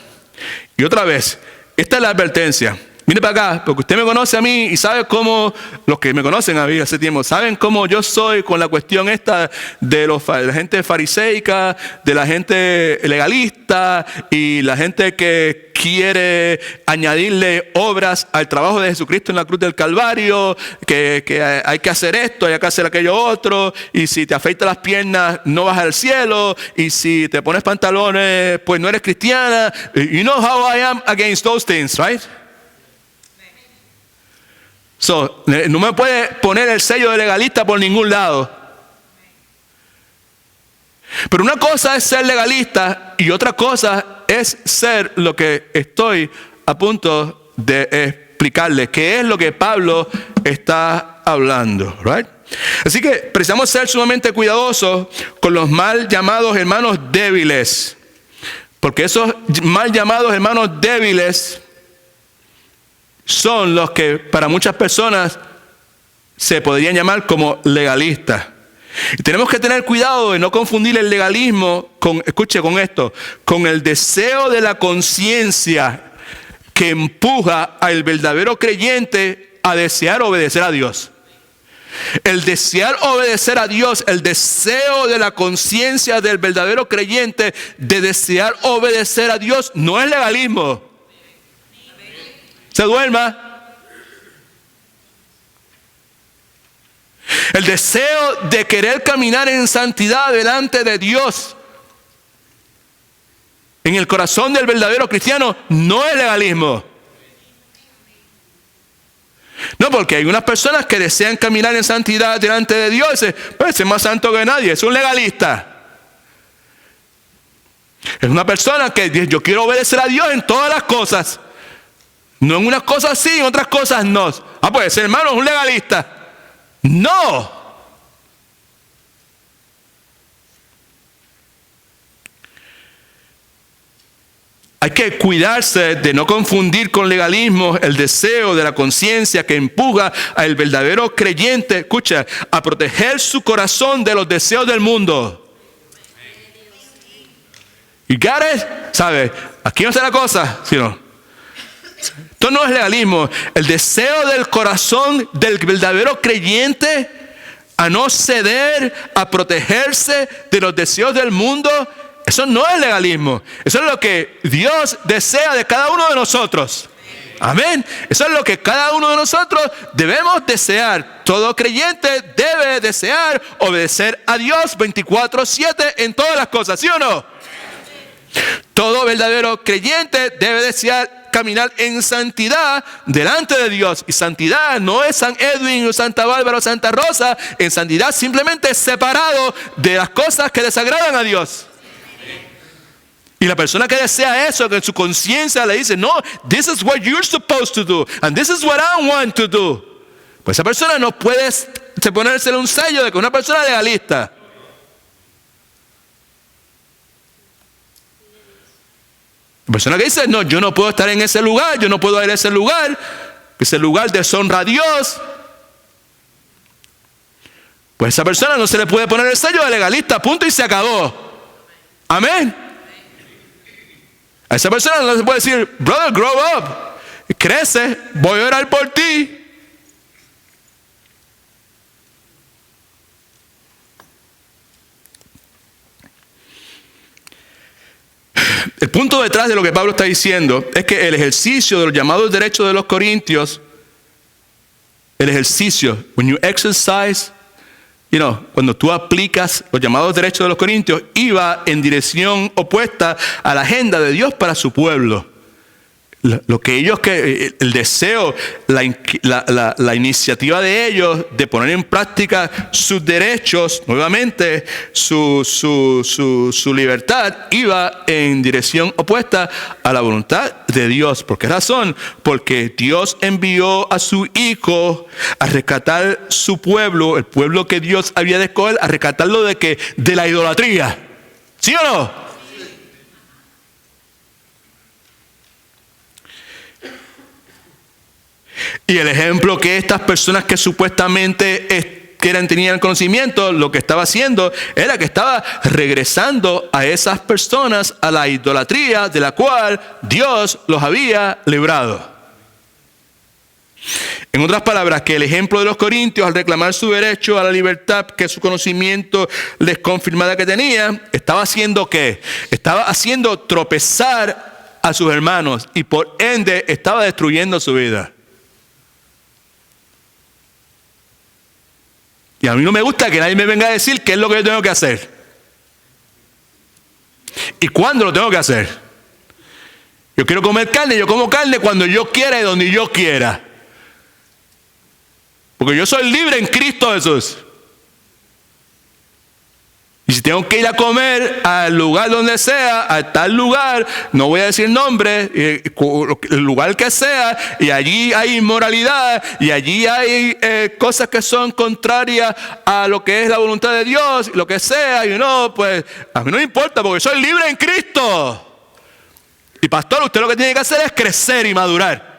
Y otra vez, esta es la advertencia. Mire para acá, porque usted me conoce a mí y sabe cómo, los que me conocen a mí hace tiempo, saben cómo yo soy con la cuestión esta de la gente fariseica, de la gente legalista y la gente que quiere añadirle obras al trabajo de Jesucristo en la cruz del Calvario, que hay que hacer esto, hay que hacer aquello otro, y si te afeitas las piernas no vas al cielo, y si te pones pantalones pues no eres cristiana. You know how I am against those things, right? So, no me puede poner el sello de legalista por ningún lado. Pero una cosa es ser legalista y otra cosa es ser lo que estoy a punto de explicarles, que es lo que Pablo está hablando, right? Así que precisamos ser sumamente cuidadosos con los mal llamados hermanos débiles, porque esos mal llamados hermanos débiles son los que para muchas personas se podrían llamar como legalistas. Y tenemos que tener cuidado de no confundir el legalismo con el deseo de la conciencia que empuja al verdadero creyente a desear obedecer a Dios. El desear obedecer a Dios, el deseo de la conciencia del verdadero creyente de desear obedecer a Dios no es legalismo. Se duerma. El deseo de querer caminar en santidad delante de Dios en el corazón del verdadero cristiano no es legalismo. No, porque hay unas personas que desean caminar en santidad delante de Dios y dicen, pues es más santo que nadie, es un legalista. Es una persona que dice, yo quiero obedecer a Dios en todas las cosas. No en unas cosas sí, en otras cosas no. Pues ese hermano es un legalista. No. Hay que cuidarse de no confundir con legalismo el deseo de la conciencia que empuja al verdadero creyente, escucha, a proteger su corazón de los deseos del mundo. You got it? ¿Sabe? Aquí no está la cosa, sino esto no es legalismo. El deseo del corazón del verdadero creyente a no ceder, a protegerse de los deseos del mundo, eso no es legalismo. Eso es lo que Dios desea de cada uno de nosotros. Amén. Eso es lo que cada uno de nosotros debemos desear. Todo creyente debe desear obedecer a Dios 24/7 en todas las cosas, ¿sí o no? Todo verdadero creyente debe desear caminar en santidad delante de Dios. Y santidad no es San Edwin o Santa Bárbara o Santa Rosa. En santidad simplemente separado de las cosas que desagradan a Dios. Y la persona que desea eso, que en su conciencia le dice, no, this is what you're supposed to do, and this is what I want to do. Pues esa persona no puede ponérsele un sello de que es una persona legalista. La persona que dice, no, yo no puedo estar en ese lugar, yo no puedo ir a ese lugar deshonra a Dios. Pues a esa persona no se le puede poner el sello de legalista, punto y se acabó. Amén. A esa persona no se puede decir, brother, grow up, crece, voy a orar por ti. El punto detrás de lo que Pablo está diciendo es que el ejercicio de los llamados derechos de los corintios, el ejercicio, when you exercise, cuando tú aplicas los llamados derechos de los corintios, iba en dirección opuesta a la agenda de Dios para su pueblo. Lo que ellos, el deseo, la iniciativa de ellos de poner en práctica sus derechos, nuevamente su libertad, iba en dirección opuesta a la voluntad de Dios. ¿Por qué razón? Porque Dios envió a su Hijo a rescatar su pueblo, el pueblo que Dios había de escoger, a rescatarlo de la idolatría. ¿Sí o no? Y el ejemplo que estas personas que supuestamente tenían conocimiento, lo que estaba haciendo era que estaba regresando a esas personas a la idolatría de la cual Dios los había librado. En otras palabras, que el ejemplo de los corintios al reclamar su derecho a la libertad que su conocimiento les confirmaba que tenía, estaba haciendo ¿qué? Estaba haciendo tropezar a sus hermanos y por ende estaba destruyendo su vida. Y a mí no me gusta que nadie me venga a decir qué es lo que yo tengo que hacer. ¿Y cuándo lo tengo que hacer? Yo quiero comer carne, yo como carne cuando yo quiera y donde yo quiera. Porque yo soy libre en Cristo Jesús. Y si tengo que ir a comer al lugar donde sea, a tal lugar, no voy a decir nombre, el lugar que sea, y allí hay inmoralidad, y allí hay cosas que son contrarias a lo que es la voluntad de Dios, lo que sea, pues a mí no me importa porque soy libre en Cristo. Y pastor, usted lo que tiene que hacer es crecer y madurar.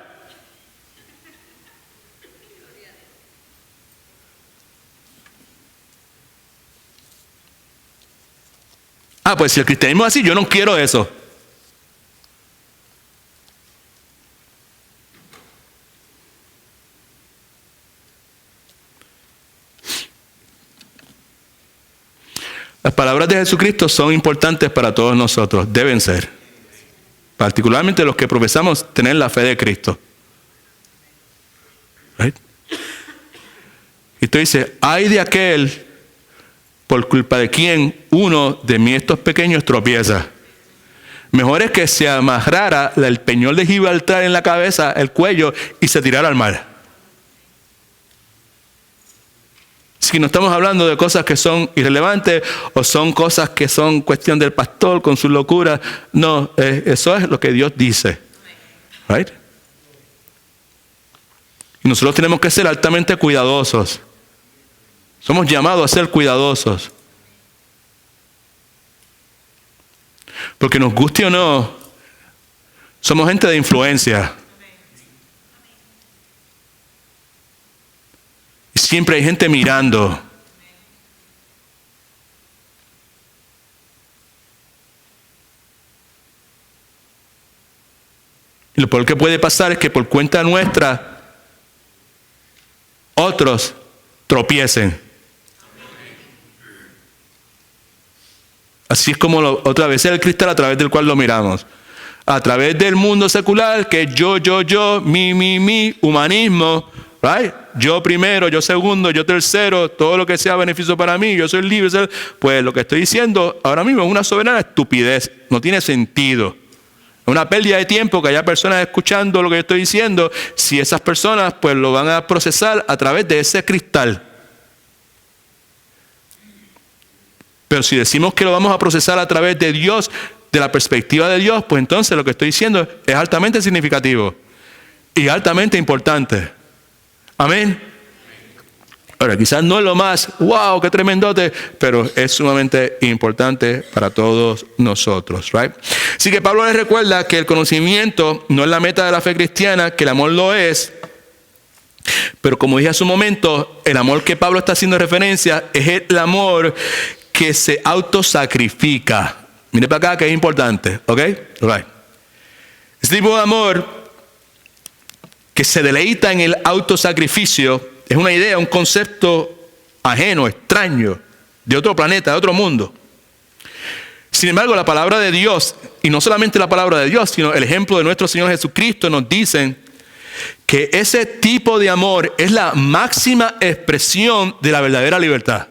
Pues si el cristianismo es así, yo no quiero eso. Las palabras de Jesucristo son importantes para todos nosotros, deben ser. Particularmente los que profesamos tener la fe de Cristo. Right? Cristo dice, ay de aquel por culpa de quien uno de mí estos pequeños tropieza. Mejor es que se amarrara el peñol de Gibraltar en la cabeza, el cuello, y se tirara al mar. Si no estamos hablando de cosas que son irrelevantes o son cosas que son cuestión del pastor con su locura. No, eso es lo que Dios dice. Right? Y nosotros tenemos que ser altamente cuidadosos. Somos llamados a ser cuidadosos. Porque nos guste o no, somos gente de influencia. Y siempre hay gente mirando. Y lo peor que puede pasar es que por cuenta nuestra, otros tropiecen. Así es como otra vez es el cristal a través del cual lo miramos. A través del mundo secular, que yo, mi, humanismo, right? Yo primero, yo segundo, yo tercero, todo lo que sea beneficio para mí, yo soy libre. Pues lo que estoy diciendo ahora mismo es una soberana estupidez, no tiene sentido. Es una pérdida de tiempo que haya personas escuchando lo que yo estoy diciendo, si esas personas pues lo van a procesar a través de ese cristal. Pero si decimos que lo vamos a procesar a través de Dios, de la perspectiva de Dios, pues entonces lo que estoy diciendo es altamente significativo y altamente importante. Amén. Ahora, quizás no es lo más, wow, qué tremendote, pero es sumamente importante para todos nosotros, right? Así que Pablo les recuerda que el conocimiento no es la meta de la fe cristiana, que el amor lo es, pero como dije hace un momento, el amor que Pablo está haciendo referencia es el amor que se autosacrifica. Mire para acá que es importante, ¿ok? Right. Este tipo de amor que se deleita en el autosacrificio es una idea, un concepto ajeno, extraño, de otro planeta, de otro mundo. Sin embargo, la palabra de Dios, y no solamente la palabra de Dios, sino el ejemplo de nuestro Señor Jesucristo nos dicen que ese tipo de amor es la máxima expresión de la verdadera libertad.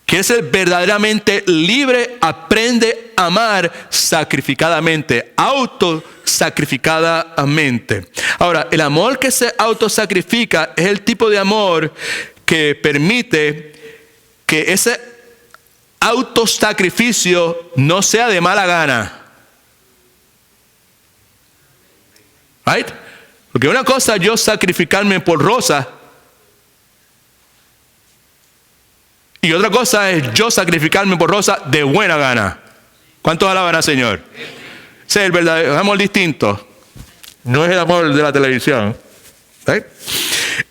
Que es el verdaderamente libre, aprende a amar sacrificadamente, autosacrificadamente. Ahora, el amor que se autosacrifica es el tipo de amor que permite que ese autosacrificio no sea de mala gana. Right? Porque una cosa es yo sacrificarme por Rosa, y otra cosa es yo sacrificarme por Rosa de buena gana. ¿Cuántos alaban al Señor? Ese es el verdadero amor distinto. No es el amor de la televisión. ¿Sí?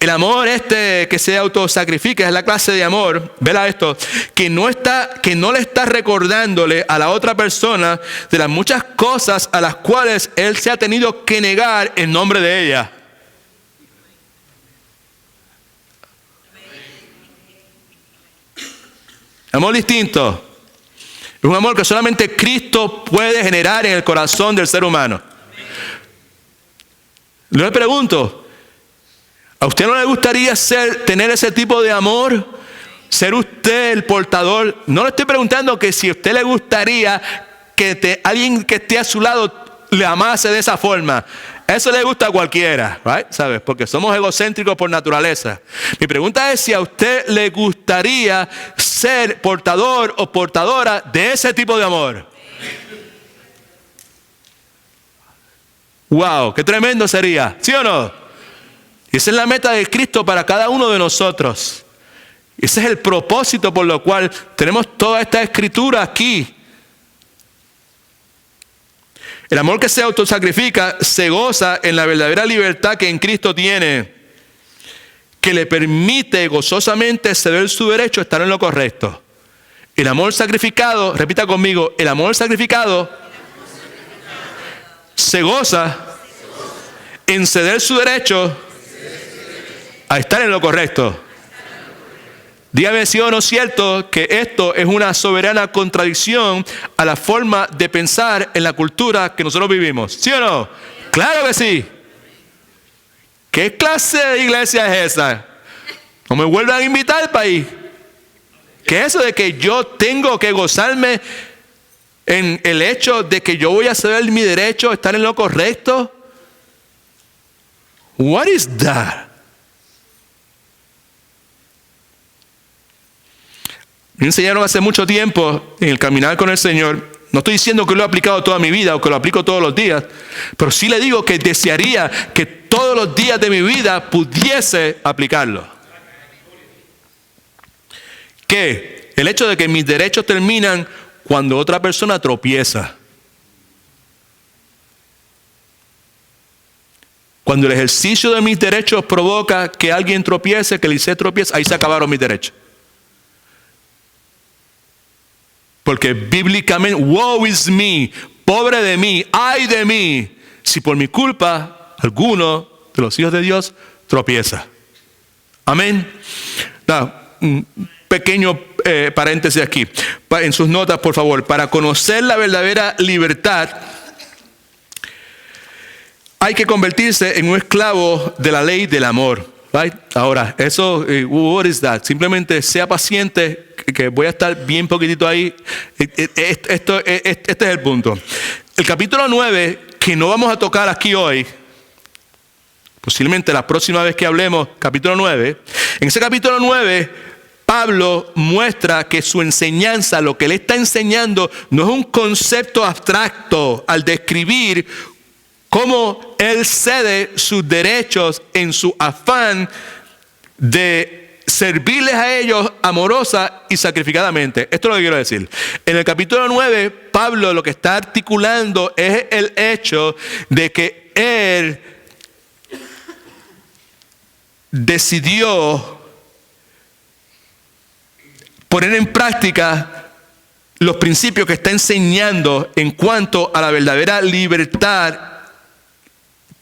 El amor que se autosacrifica es la clase de amor, vela esto, que no le está recordándole a la otra persona de las muchas cosas a las cuales él se ha tenido que negar en nombre de ella. Amor distinto. Es un amor que solamente Cristo puede generar en el corazón del ser humano. Yo le pregunto, ¿a usted no le gustaría tener ese tipo de amor? ¿Ser usted el portador? No le estoy preguntando que si a usted le gustaría que alguien que esté a su lado le amase de esa forma. Eso le gusta a cualquiera, right? ¿Sabes? Porque somos egocéntricos por naturaleza. Mi pregunta es si a usted le gustaría ser portador o portadora de ese tipo de amor. Wow, qué tremendo sería, ¿sí o no? Y esa es la meta de Cristo para cada uno de nosotros. Ese es el propósito por lo cual tenemos toda esta escritura aquí. El amor que se autosacrifica se goza en la verdadera libertad que en Cristo tiene, que le permite gozosamente ceder su derecho a estar en lo correcto. El amor sacrificado, repita conmigo, el amor sacrificado se goza en ceder su derecho a estar en lo correcto. Dígame si o no es cierto que esto es una soberana contradicción a la forma de pensar en la cultura que nosotros vivimos. ¿Sí o no? Claro que sí. ¿Qué clase de iglesia es esa? No me vuelvan a invitar para ahí. ¿Qué es eso de que yo tengo que gozarme en el hecho de que yo voy a ceder mi derecho a estar en lo correcto? What is that? Me enseñaron hace mucho tiempo en el caminar con el Señor. No estoy diciendo que lo he aplicado toda mi vida o que lo aplico todos los días, pero sí le digo que desearía que todos los días de mi vida pudiese aplicarlo. ¿Qué? El hecho de que mis derechos terminan cuando otra persona tropieza. Cuando el ejercicio de mis derechos provoca que alguien tropiece, que Lisette tropiece, ahí se acabaron mis derechos. Porque bíblicamente, woe is me, pobre de mí, ay de mí, si por mi culpa alguno de los hijos de Dios tropieza. Amén. Un pequeño paréntesis aquí, en sus notas por favor. Para conocer la verdadera libertad, hay que convertirse en un esclavo de la ley del amor. Right? Ahora, eso, what is that? Simplemente sea paciente, que voy a estar bien poquitito ahí. Este es el punto. El capítulo 9, que no vamos a tocar aquí hoy, posiblemente la próxima vez que hablemos, capítulo 9, en ese capítulo 9, Pablo muestra que su enseñanza, lo que él está enseñando, no es un concepto abstracto al describir cómo él cede sus derechos en su afán de servirles a ellos amorosa y sacrificadamente. Esto es lo que quiero decir. En el capítulo 9, Pablo lo que está articulando es el hecho de que él decidió poner en práctica los principios que está enseñando en cuanto a la verdadera libertad.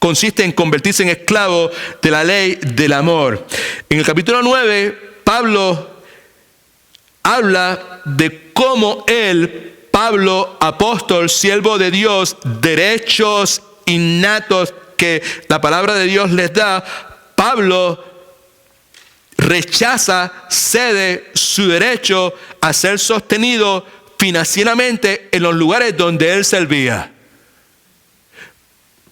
Consiste en convertirse en esclavo de la ley del amor. En el capítulo 9, Pablo habla de cómo él, Pablo, apóstol, siervo de Dios, derechos innatos que la palabra de Dios les da, Pablo rechaza, cede su derecho a ser sostenido financieramente en los lugares donde él servía.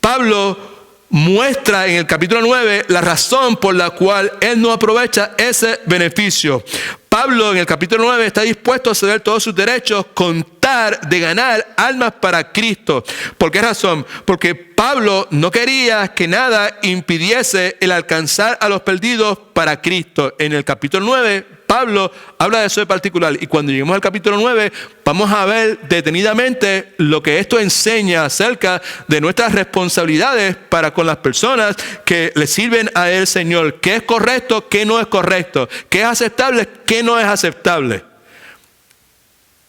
Pablo muestra en el capítulo 9 la razón por la cual él no aprovecha ese beneficio. Pablo en el capítulo 9 está dispuesto a ceder todos sus derechos con tal de ganar almas para Cristo. ¿Por qué razón? Porque Pablo no quería que nada impidiese el alcanzar a los perdidos para Cristo. En el capítulo 9, Pablo habla de eso en particular. Y cuando lleguemos al capítulo 9, vamos a ver detenidamente lo que esto enseña acerca de nuestras responsabilidades para con las personas que le sirven a el Señor. ¿Qué es correcto? ¿Qué no es correcto? ¿Qué es aceptable? ¿Qué no es aceptable?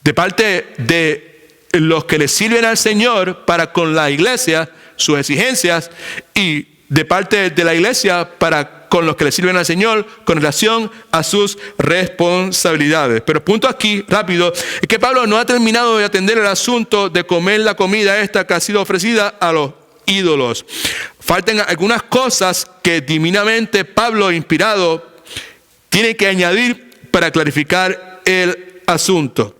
De parte de los que le sirven al Señor para con la iglesia, sus exigencias, y de parte de la iglesia para con los que le sirven al Señor con relación a sus responsabilidades. Pero el punto aquí, rápido, es que Pablo no ha terminado de atender el asunto de comer la comida esta que ha sido ofrecida a los ídolos. Faltan algunas cosas que divinamente Pablo, inspirado, tiene que añadir para clarificar el asunto.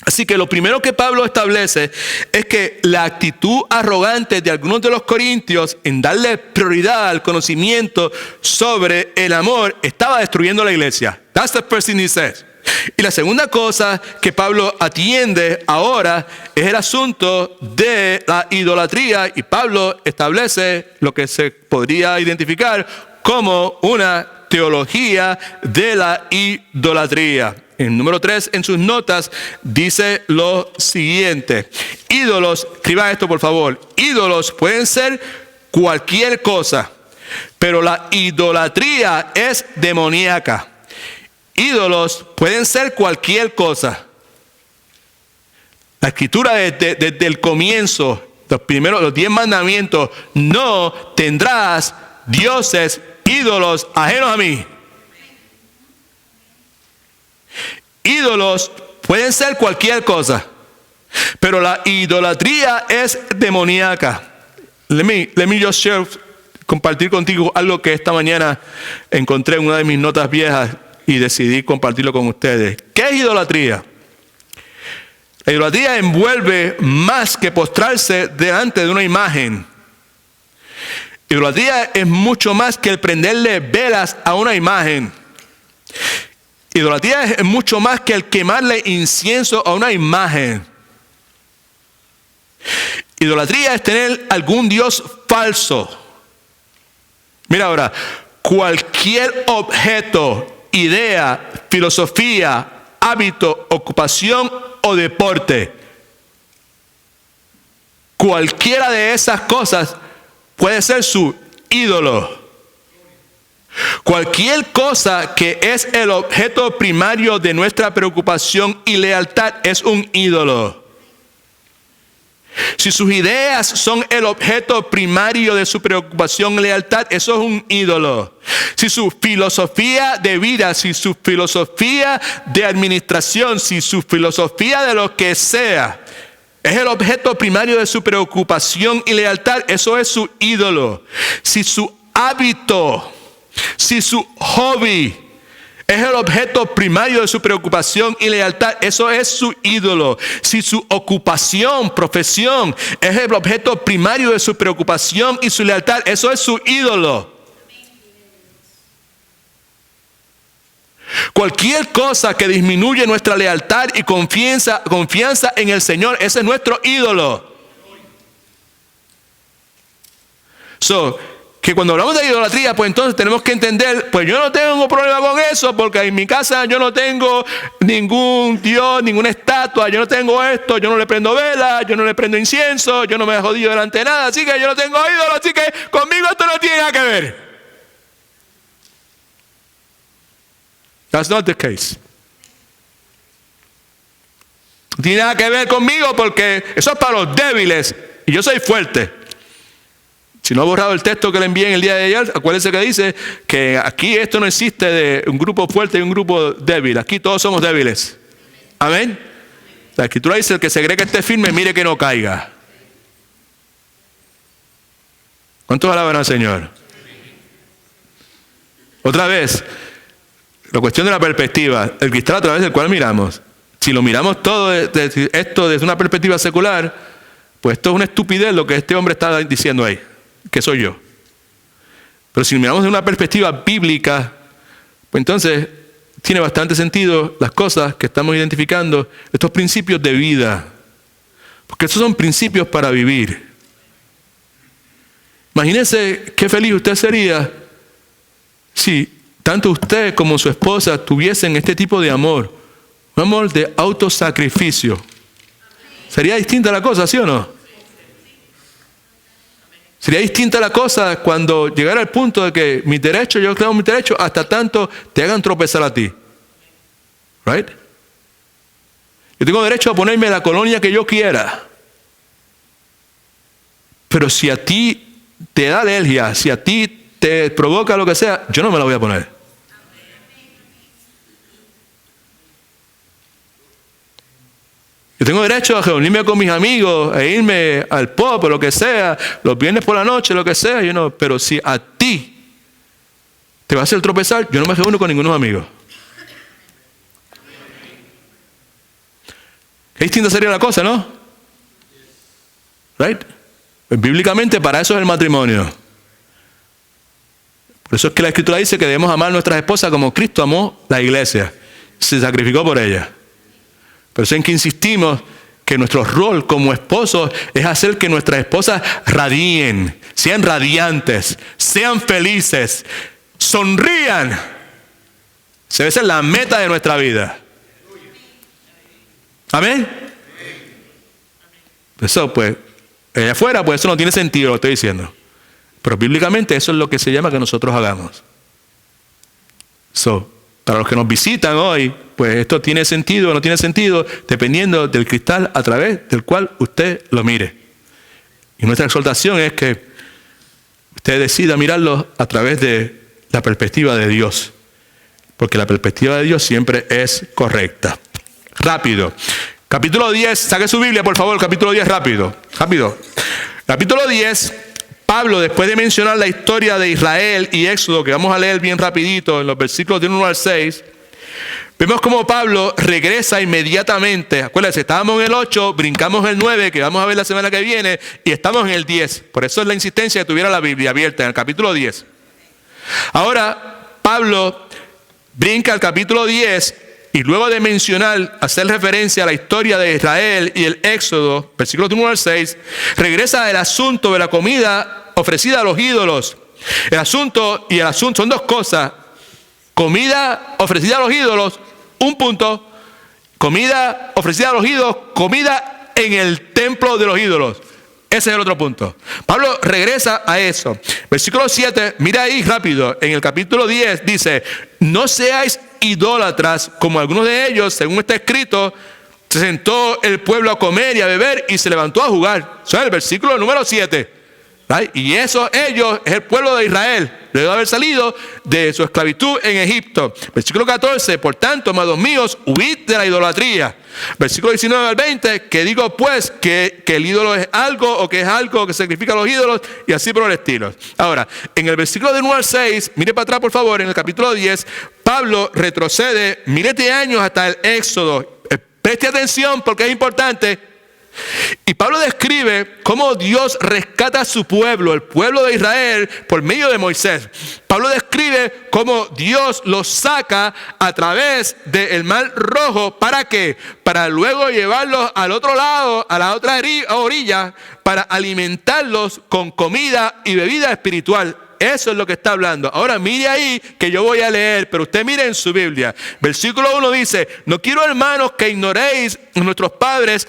Así que lo primero que Pablo establece es que la actitud arrogante de algunos de los corintios en darle prioridad al conocimiento sobre el amor estaba destruyendo la iglesia. That's the first thing he says. Y la segunda cosa que Pablo atiende ahora es el asunto de la idolatría, y Pablo establece lo que se podría identificar como una teología de la idolatría. En número 3, en sus notas, dice lo siguiente. Ídolos, escriba esto por favor. Ídolos pueden ser cualquier cosa, pero la idolatría es demoníaca. Ídolos pueden ser cualquier cosa. La escritura desde el comienzo, los 10 mandamientos: no tendrás dioses, ídolos ajenos a mí. Ídolos pueden ser cualquier cosa, pero la idolatría es demoníaca. Let me just share, compartir contigo algo que esta mañana encontré en una de mis notas viejas y decidí compartirlo con ustedes. ¿Qué es idolatría? La idolatría envuelve más que postrarse delante de una imagen. Idolatría es mucho más que el prenderle velas a una imagen. Idolatría es mucho más que el quemarle incienso a una imagen. Idolatría es tener algún dios falso. Mira ahora, cualquier objeto, idea, filosofía, hábito, ocupación o deporte, cualquiera de esas cosas puede ser su ídolo. Cualquier cosa que es el objeto primario de nuestra preocupación y lealtad es un ídolo. Si sus ideas son el objeto primario de su preocupación y lealtad, eso es un ídolo. Si su filosofía de vida, si su filosofía de administración, si su filosofía de lo que sea es el objeto primario de su preocupación y lealtad, eso es su ídolo. Si su hábito, si su hobby es el objeto primario de su preocupación y lealtad, eso es su ídolo. Si su ocupación, profesión, es el objeto primario de su preocupación y su lealtad, eso es su ídolo. Cualquier cosa que disminuye nuestra lealtad y confianza en el Señor, ese es nuestro ídolo. que cuando hablamos de idolatría, pues entonces tenemos que entender, pues yo no tengo problema con eso, porque en mi casa yo no tengo ningún Dios, ninguna estatua, yo no tengo esto, yo no le prendo vela, yo no le prendo incienso, yo no me he jodido delante de nada, así que yo no tengo ídolo, así que conmigo esto no tiene nada que ver. That's not the case. No tiene nada que ver conmigo porque eso es para los débiles y yo soy fuerte. Si no ha borrado el texto que le envié en el día de ayer, acuérdense que dice que aquí esto no existe de un grupo fuerte y un grupo débil. Aquí todos somos débiles. Amén. La Escritura dice: el que se cree que esté firme, mire que no caiga. ¿Cuántos alaban al Señor? Otra vez, la cuestión de la perspectiva. El cristal a través del cual miramos. Si lo miramos todo esto desde una perspectiva secular, pues esto es una estupidez lo que este hombre está diciendo ahí. Que soy yo. Pero si miramos de una perspectiva bíblica, pues entonces tiene bastante sentido las cosas que estamos identificando, estos principios de vida. Porque estos son principios para vivir. Imagínese qué feliz usted sería si tanto usted como su esposa tuviesen este tipo de amor. Un amor de autosacrificio. ¿Sería distinta la cosa, sí o no? Sería distinta la cosa cuando llegara al punto de que mis derechos, yo tengo mis derechos hasta tanto te hagan tropezar a ti. Right? Yo tengo derecho a ponerme la colonia que yo quiera. Pero si a ti te da alergia, si a ti te provoca lo que sea, yo no me la voy a poner. Yo tengo derecho a reunirme con mis amigos, e irme al pub o lo que sea, los viernes por la noche, lo que sea, pero si a ti te va a hacer tropezar, yo no me reúno con ninguno de mis amigos. Qué distinta sería la cosa, ¿no? Right? Pues bíblicamente para eso es el matrimonio. Por eso es que la Escritura dice que debemos amar a nuestras esposas como Cristo amó la iglesia, se sacrificó por ella. Por eso es que insistimos que nuestro rol como esposos es hacer que nuestras esposas radien, sean radiantes, sean felices, sonrían. Esa es la meta de nuestra vida. Amén. Eso pues, allá afuera pues eso no tiene sentido lo que estoy diciendo. Pero bíblicamente eso es lo que se llama que nosotros hagamos. Para los que nos visitan hoy, pues esto tiene sentido o no tiene sentido, dependiendo del cristal a través del cual usted lo mire. Y nuestra exhortación es que usted decida mirarlo a través de la perspectiva de Dios. Porque la perspectiva de Dios siempre es correcta. Rápido. Capítulo 10, saque su Biblia, por favor, capítulo 10, rápido. Capítulo 10. Pablo, después de mencionar la historia de Israel y Éxodo, que vamos a leer bien rapidito en los versículos del 1 al 6, vemos cómo Pablo regresa inmediatamente. Acuérdense, estábamos en el 8, brincamos el 9, que vamos a ver la semana que viene, y estamos en el 10. Por eso es la insistencia de que tuviera la Biblia abierta en el capítulo 10. Ahora, Pablo brinca al capítulo 10 y luego de mencionar, hacer referencia a la historia de Israel y el Éxodo, versículos 1 al 6, regresa al asunto de la comida ofrecida a los ídolos. El asunto son dos cosas. Comida ofrecida a los ídolos, un punto. Comida ofrecida a los ídolos, comida en el templo de los ídolos. Ese es el otro punto. Pablo regresa a eso. Versículo 7, mira ahí rápido. En el capítulo 10 dice: no seáis idólatras como algunos de ellos, según está escrito, se sentó el pueblo a comer y a beber y se levantó a jugar. Eso es el versículo número 7. ¿Right? Y eso ellos es el pueblo de Israel, luego de haber salido de su esclavitud en Egipto. Versículo 14, por tanto, amados míos, huid de la idolatría. Versículo 19 al 20, que digo pues que el ídolo es algo o que es algo que sacrifica a los ídolos y así por el estilo. Ahora, en el versículo del 1 al 6, mire para atrás por favor, en el capítulo 10, Pablo retrocede miles de años hasta el Éxodo. Preste atención porque es importante. Y Pablo describe cómo Dios rescata a su pueblo, el pueblo de Israel, por medio de Moisés. Pablo describe cómo Dios los saca a través del Mar Rojo. ¿Para qué? Para luego llevarlos al otro lado, a la otra orilla, para alimentarlos con comida y bebida espiritual. Eso es lo que está hablando. Ahora mire ahí que yo voy a leer, pero usted mire en su Biblia. Versículo 1 dice, no quiero, hermanos, que ignoréis que nuestros padres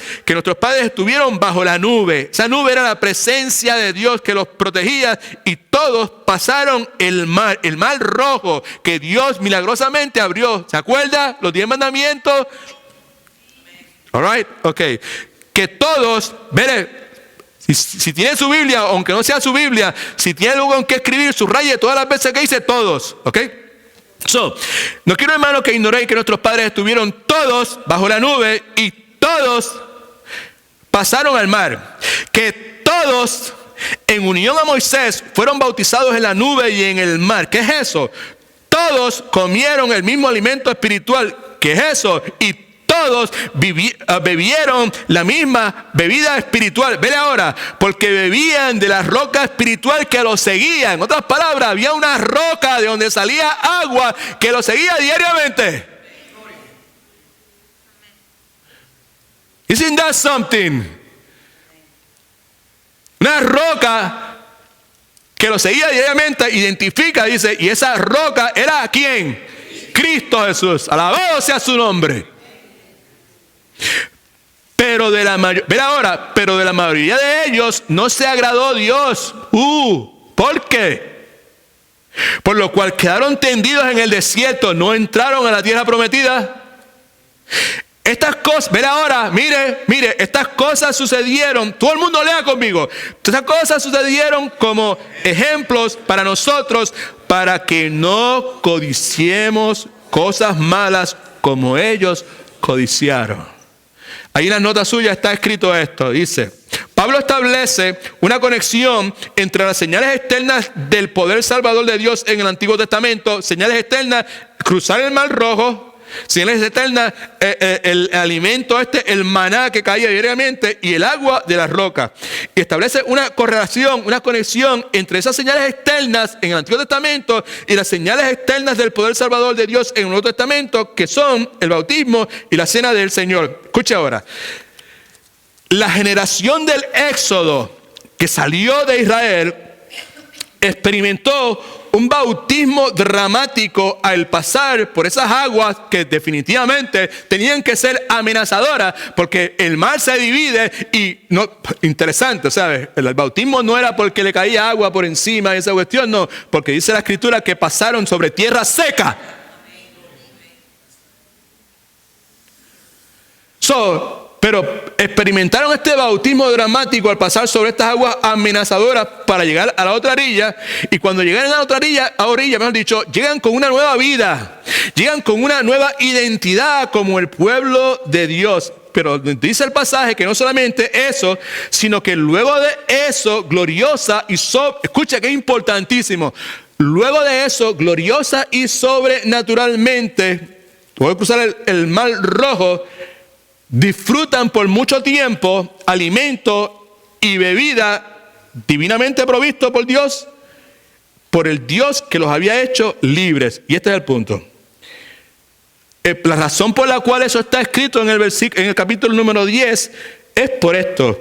estuvieron bajo la nube. Esa nube era la presencia de Dios que los protegía y todos pasaron el mar rojo que Dios milagrosamente abrió. ¿Se acuerda? Los 10 mandamientos. All right, ok. Que todos, mire, si tiene su Biblia, aunque no sea su Biblia, si tiene algo en que escribir, subraye todas las veces que dice todos, ¿ok? No quiero, hermano, que ignoréis que nuestros padres estuvieron todos bajo la nube y todos pasaron al mar. Que todos, en unión a Moisés, fueron bautizados en la nube y en el mar. ¿Qué es eso? Todos comieron el mismo alimento espiritual. ¿Qué es eso? Y todos bebieron la misma bebida espiritual. Vele ahora, porque bebían de la roca espiritual que los seguía. En otras palabras, había una roca de donde salía agua que los seguía diariamente. Isn't that something? Una roca que los seguía diariamente, identifica, dice, y esa roca era ¿quién? Cristo Jesús. Alabado sea su nombre. Pero de la mayoría de ellos no se agradó Dios. ¿Por qué? Por lo cual quedaron tendidos en el desierto, no entraron a la tierra prometida. Estas cosas, ven ahora, mire, estas cosas sucedieron, todo el mundo lea conmigo. Estas cosas sucedieron como ejemplos para nosotros, para que no codiciemos cosas malas como ellos codiciaron. Ahí en las notas suyas está escrito esto, dice, Pablo establece una conexión entre las señales externas del poder salvador de Dios en el Antiguo Testamento, señales externas, cruzar el Mar Rojo, señales externas, el alimento el maná que caía diariamente y el agua de la roca. Y establece una correlación, una conexión entre esas señales externas en el Antiguo Testamento y las señales externas del poder salvador de Dios en el Nuevo Testamento, que son el bautismo y la cena del Señor. Escuche ahora. La generación del Éxodo que salió de Israel experimentó un bautismo dramático al pasar por esas aguas que definitivamente tenían que ser amenazadoras, porque el mar se divide y no, interesante, ¿sabes? El bautismo no era porque le caía agua por encima y esa cuestión, no, porque dice la Escritura que pasaron sobre tierra seca. Pero experimentaron este bautismo dramático al pasar sobre estas aguas amenazadoras para llegar a la otra orilla. Y cuando llegan a la otra orilla, mejor dicho, llegan con una nueva vida. Llegan con una nueva identidad como el pueblo de Dios. Pero dice el pasaje que no solamente eso, sino que luego de eso, gloriosa y escucha que es importantísimo. Luego de eso, gloriosa y sobrenaturalmente, voy a cruzar el Mar Rojo, disfrutan por mucho tiempo alimento y bebida divinamente provisto por Dios, por el Dios que los había hecho libres. Y este es el punto. La razón por la cual eso está escrito en el capítulo número 10 es por esto.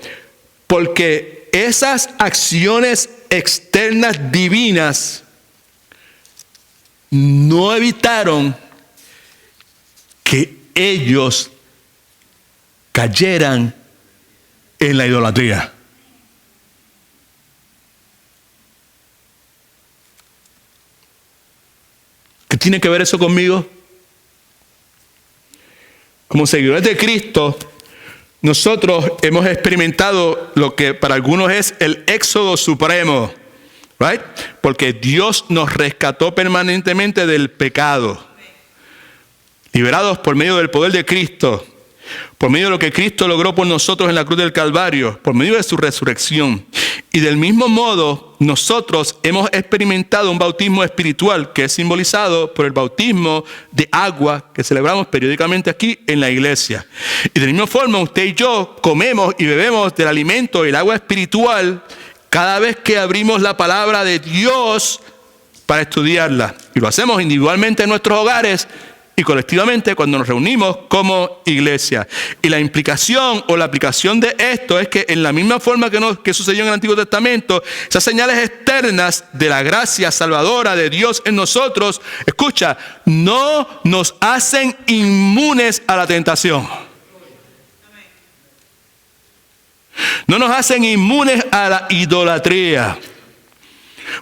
Porque esas acciones externas divinas no evitaron que ellos cayeran en la idolatría. ¿Qué tiene que ver eso conmigo? Como seguidores de Cristo, nosotros hemos experimentado lo que para algunos es el éxodo supremo, right? Porque Dios nos rescató permanentemente del pecado, liberados por medio del poder de Cristo, por medio de lo que Cristo logró por nosotros en la cruz del Calvario, por medio de su resurrección. Y del mismo modo, nosotros hemos experimentado un bautismo espiritual que es simbolizado por el bautismo de agua que celebramos periódicamente aquí en la iglesia. Y de la misma forma, usted y yo comemos y bebemos del alimento y el agua espiritual cada vez que abrimos la palabra de Dios para estudiarla. Y lo hacemos individualmente en nuestros hogares y colectivamente cuando nos reunimos como iglesia. Y la implicación o la aplicación de esto es que en la misma forma que sucedió en el Antiguo Testamento, esas señales externas de la gracia salvadora de Dios en nosotros, escucha, no nos hacen inmunes a la tentación. No nos hacen inmunes a la idolatría.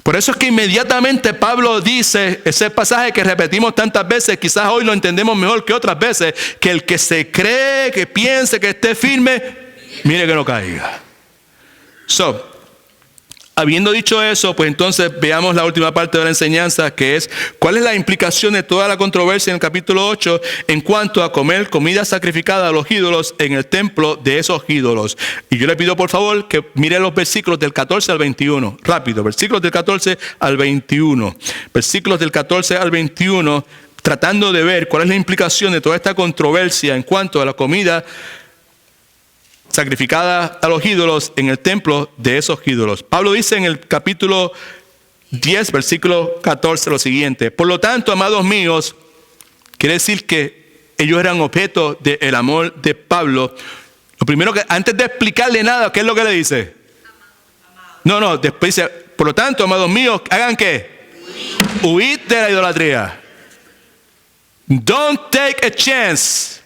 Por eso es que inmediatamente Pablo dice, ese pasaje que repetimos tantas veces, quizás hoy lo entendemos mejor que otras veces, que el que se cree, que piense que esté firme, mire que no caiga. Habiendo dicho eso, pues entonces veamos la última parte de la enseñanza, que es cuál es la implicación de toda la controversia en el capítulo 8 en cuanto a comer comida sacrificada a los ídolos en el templo de esos ídolos. Y yo le pido por favor que mire los versículos del 14 al 21. Rápido, versículos del 14 al 21. Versículos del 14 al 21, tratando de ver cuál es la implicación de toda esta controversia en cuanto a la comida sacrificada a los ídolos en el templo de esos ídolos. Pablo dice en el capítulo 10, versículo 14 lo siguiente: por lo tanto, amados míos, quiere decir que ellos eran objeto del amor de Pablo. Lo primero que, antes de explicarle nada, ¿qué es lo que le dice? No, después dice, por lo tanto, amados míos, ¿hagan qué? Huid de la idolatría. Don't take a chance.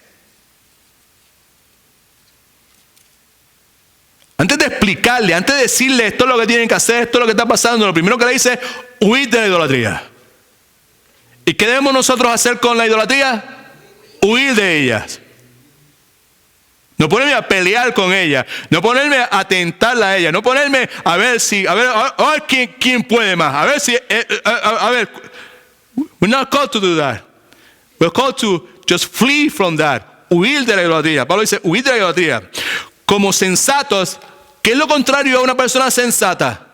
Antes de explicarle, antes de decirle esto es lo que tienen que hacer, esto es lo que está pasando, lo primero que le dice es huir de la idolatría. ¿Y qué debemos nosotros hacer con la idolatría? Huir de ellas. No ponerme a pelear con ella, no ponerme a tentarla a ella, no ponerme a ver quién puede más, a ver, we're not called to do that. We're called to just flee from that. Huir de la idolatría. Pablo dice, huir de la idolatría. Como sensatos, ¿qué es lo contrario a una persona sensata?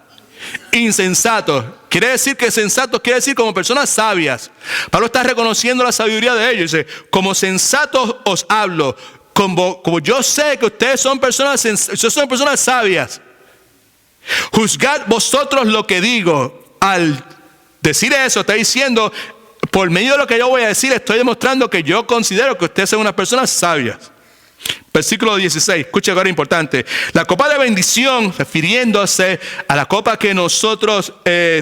Insensato. Quiere decir que sensatos quiere decir como personas sabias. Pablo está reconociendo la sabiduría de ellos. Dice, como sensatos os hablo. Como yo sé que ustedes son personas sabias. Juzgad vosotros lo que digo. Al decir eso, está diciendo, por medio de lo que yo voy a decir, estoy demostrando que yo considero que ustedes son unas personas sabias. Versículo 16, escucha ahora importante. La copa de bendición, refiriéndose a la copa que nosotros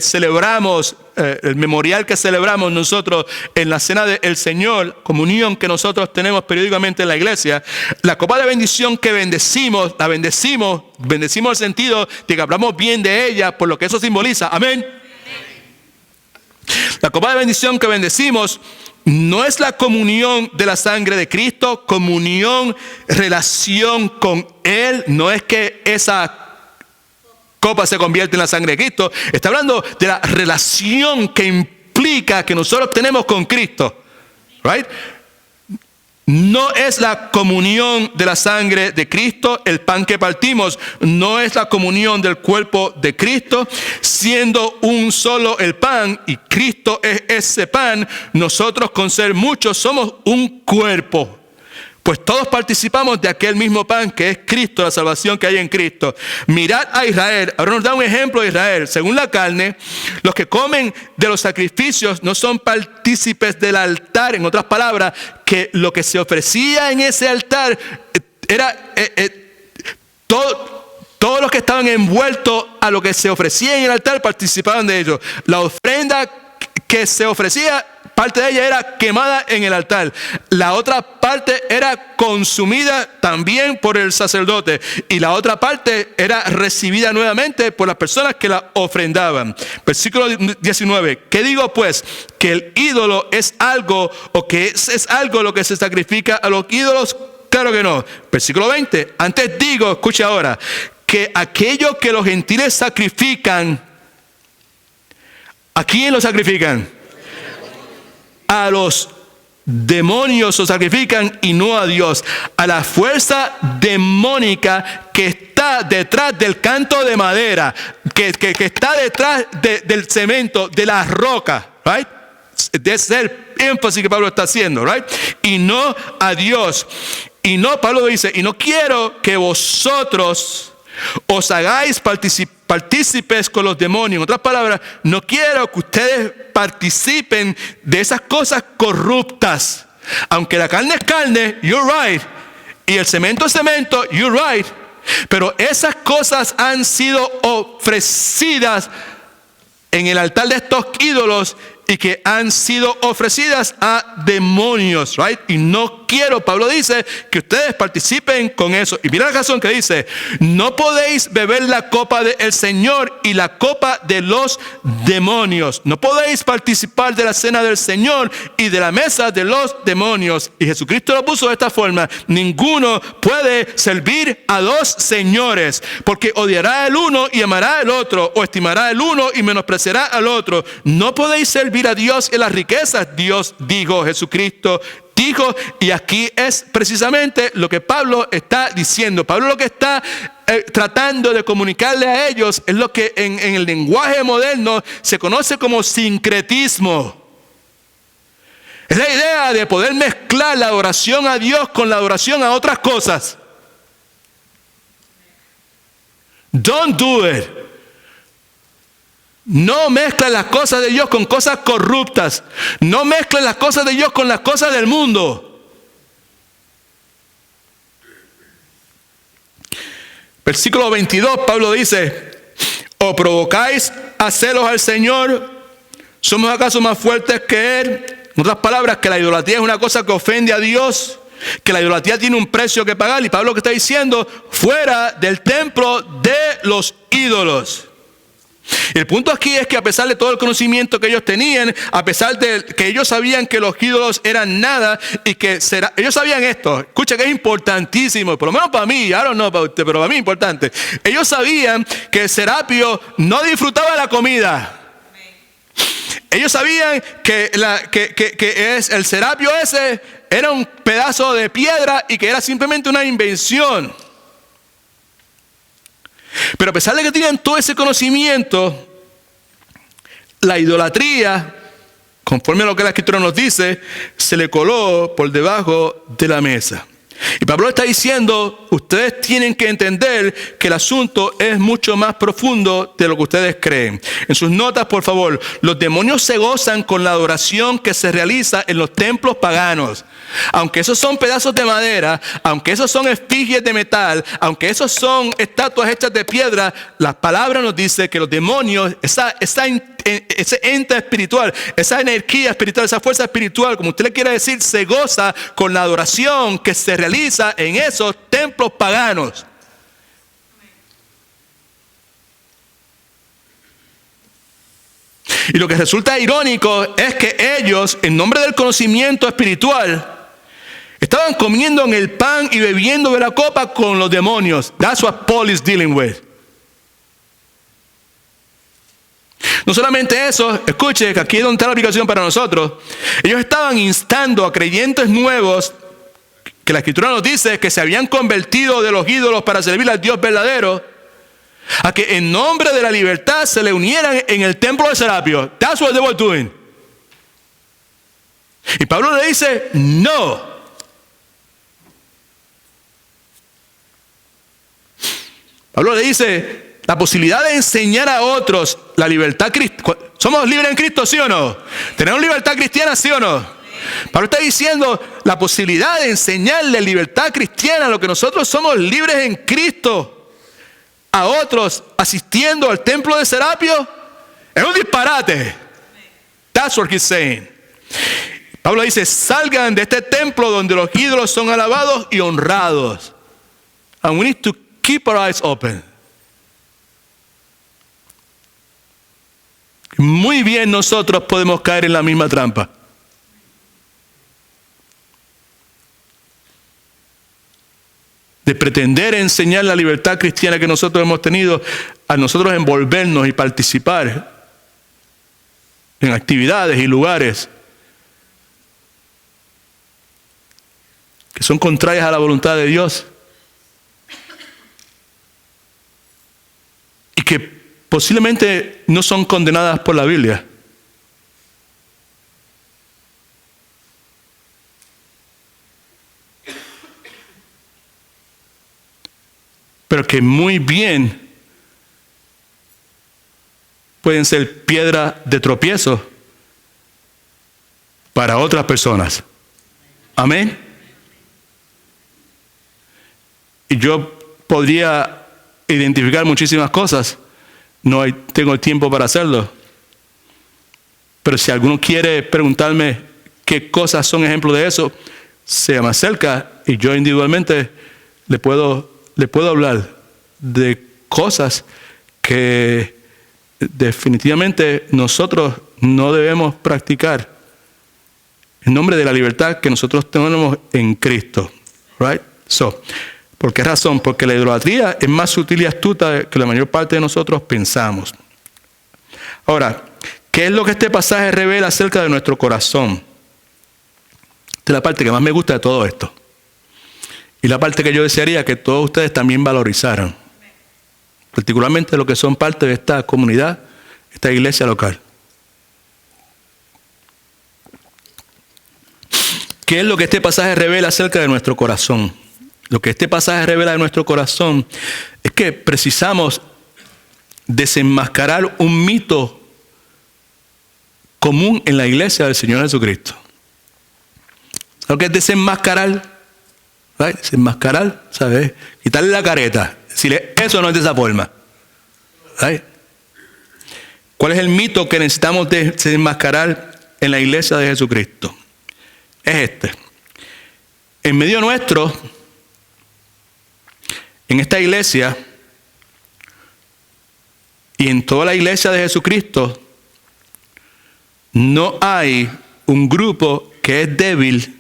celebramos, el memorial que celebramos nosotros en la cena del Señor, comunión que nosotros tenemos periódicamente en la iglesia. La copa de bendición que bendecimos en el sentido de que hablamos bien de ella por lo que eso simboliza. Amén. La copa de bendición que bendecimos no es la comunión de la sangre de Cristo, comunión, relación con Él. No es que esa copa se convierte en la sangre de Cristo. Está hablando de la relación que implica que nosotros tenemos con Cristo. Right? No es la comunión de la sangre de Cristo. El pan que partimos no es la comunión del cuerpo de Cristo. Siendo un solo el pan y Cristo es ese pan, nosotros con ser muchos somos un cuerpo. Pues todos participamos de aquel mismo pan que es Cristo, la salvación que hay en Cristo. Mirad a Israel. Ahora nos da un ejemplo de Israel. Según la carne, los que comen de los sacrificios no son partícipes del altar. En otras palabras, que lo que se ofrecía en ese altar era todos los que estaban envueltos a lo que se ofrecía en el altar participaban de ello. La ofrenda que se ofrecía, parte de ella era quemada en el altar. La otra parte era consumida también por el sacerdote. Y la otra parte era recibida nuevamente por las personas que la ofrendaban. Versículo 19. ¿Qué digo pues? Que el ídolo es algo, o que es algo lo que se sacrifica a los ídolos. Claro que no. Versículo 20. Antes digo, escucha ahora, que aquello que los gentiles sacrifican, ¿a quién lo sacrifican? A los demonios lo sacrifican y no a Dios. A la fuerza demónica que está detrás del canto de madera, que está detrás del cemento, de la roca, right? De ese énfasis que Pablo está haciendo, right? Y no a Dios. Pablo dice, y no quiero que vosotros os hagáis partícipes con los demonios. En otras palabras, no quiero que ustedes participen de esas cosas corruptas. Aunque la carne es carne, you're right. Y el cemento es cemento, you're right. Pero esas cosas han sido ofrecidas en el altar de estos ídolos y que han sido ofrecidas a demonios, right? Y no quiero, Pablo dice, que ustedes participen con eso. Y mira la razón que dice: no podéis beber la copa del Señor y la copa de los demonios. No podéis participar de la cena del Señor y de la mesa de los demonios. Y Jesucristo lo puso de esta forma: ninguno puede servir a dos señores, porque odiará al uno y amará al otro, o estimará al uno y menospreciará al otro. No podéis servir a Dios y las riquezas. Dios dijo, Jesucristo dijo, y aquí es precisamente lo que Pablo está diciendo. Pablo lo que está tratando de comunicarle a ellos es lo que en el lenguaje moderno se conoce como sincretismo. Es la idea de poder mezclar la adoración a Dios con la adoración a otras cosas. Don't do it. No mezclen las cosas de Dios con cosas corruptas. No mezclen las cosas de Dios con las cosas del mundo. Versículo 22, Pablo dice: ¿o provocáis a celos al Señor? ¿Somos acaso más fuertes que Él? En otras palabras, que la idolatría es una cosa que ofende a Dios, que la idolatría tiene un precio que pagar. Y Pablo lo que está diciendo: fuera del templo de los ídolos. Y el punto aquí es que a pesar de todo el conocimiento que ellos tenían, a pesar de que ellos sabían que los ídolos eran nada y que ellos sabían esto, escucha que es importantísimo, por lo menos para mí, I don't know para usted, pero para mí es importante. Ellos sabían que el Serapio no disfrutaba la comida. Ellos sabían que el Serapio ese era un pedazo de piedra y que era simplemente una invención. Pero a pesar de que tenían todo ese conocimiento, la idolatría, conforme a lo que la Escritura nos dice, se le coló por debajo de la mesa. Y Pablo está diciendo: ustedes tienen que entender que el asunto es mucho más profundo de lo que ustedes creen. En sus notas, por favor: los demonios se gozan con la adoración que se realiza en los templos paganos. Aunque esos son pedazos de madera, aunque esos son efigies de metal, aunque esos son estatuas hechas de piedra, la palabra nos dice que los demonios, ese ente espiritual, esa energía espiritual, esa fuerza espiritual, como usted le quiera decir, se goza con la adoración que se realiza en esos templos paganos. Y lo que resulta irónico es que ellos, en nombre del conocimiento espiritual, estaban comiendo en el pan y bebiendo de la copa con los demonios. That's what Paul is dealing with. No solamente eso, escuche que aquí es donde está la aplicación para nosotros. Ellos estaban instando a creyentes nuevos, que la Escritura nos dice que se habían convertido de los ídolos para servir al Dios verdadero, a que en nombre de la libertad se le unieran en el templo de Serapio. That's what they were doing. Y Pablo le dice: no. Pablo le dice: la posibilidad de enseñar a otros la libertad cristiana. ¿Somos libres en Cristo, sí o no? ¿Tenemos libertad cristiana, sí o no? Pablo está diciendo: la posibilidad de enseñarle libertad cristiana, lo que nosotros somos libres en Cristo, a otros asistiendo al templo de Serapio, es un disparate. That's what he's saying. Pablo dice: salgan de este templo donde los ídolos son alabados y honrados. And we need to keep our eyes open. Muy bien, nosotros podemos caer en la misma trampa. De pretender enseñar la libertad cristiana que nosotros hemos tenido, a nosotros envolvernos y participar en actividades y lugares que son contrarias a la voluntad de Dios y que posiblemente no son condenadas por la Biblia. Pero que muy bien pueden ser piedra de tropiezo para otras personas. Amén. Y yo podría identificar muchísimas cosas. No tengo el tiempo para hacerlo. Pero si alguno quiere preguntarme qué cosas son ejemplos de eso, se me acerca y yo individualmente le puedo hablar de cosas que definitivamente nosotros no debemos practicar en nombre de la libertad que nosotros tenemos en Cristo. Right? ¿Por qué razón? Porque la idolatría es más sutil y astuta que la mayor parte de nosotros pensamos. Ahora, ¿qué es lo que este pasaje revela acerca de nuestro corazón? Esta es la parte que más me gusta de todo esto. Y la parte que yo desearía que todos ustedes también valorizaran. Particularmente los que son parte de esta comunidad, esta iglesia local. ¿Qué es lo que este pasaje revela acerca de nuestro corazón? Lo que este pasaje revela de nuestro corazón es que precisamos desenmascarar un mito común en la iglesia del Señor Jesucristo. Lo que es desenmascarar, ¿right? Desenmascarar, ¿sabes? Quitarle la careta. Decirle, eso no es de esa forma. ¿Right? ¿Cuál es el mito que necesitamos desenmascarar en la iglesia de Jesucristo? Es este. En medio nuestro, en esta iglesia y en toda la iglesia de Jesucristo, no hay un grupo que es débil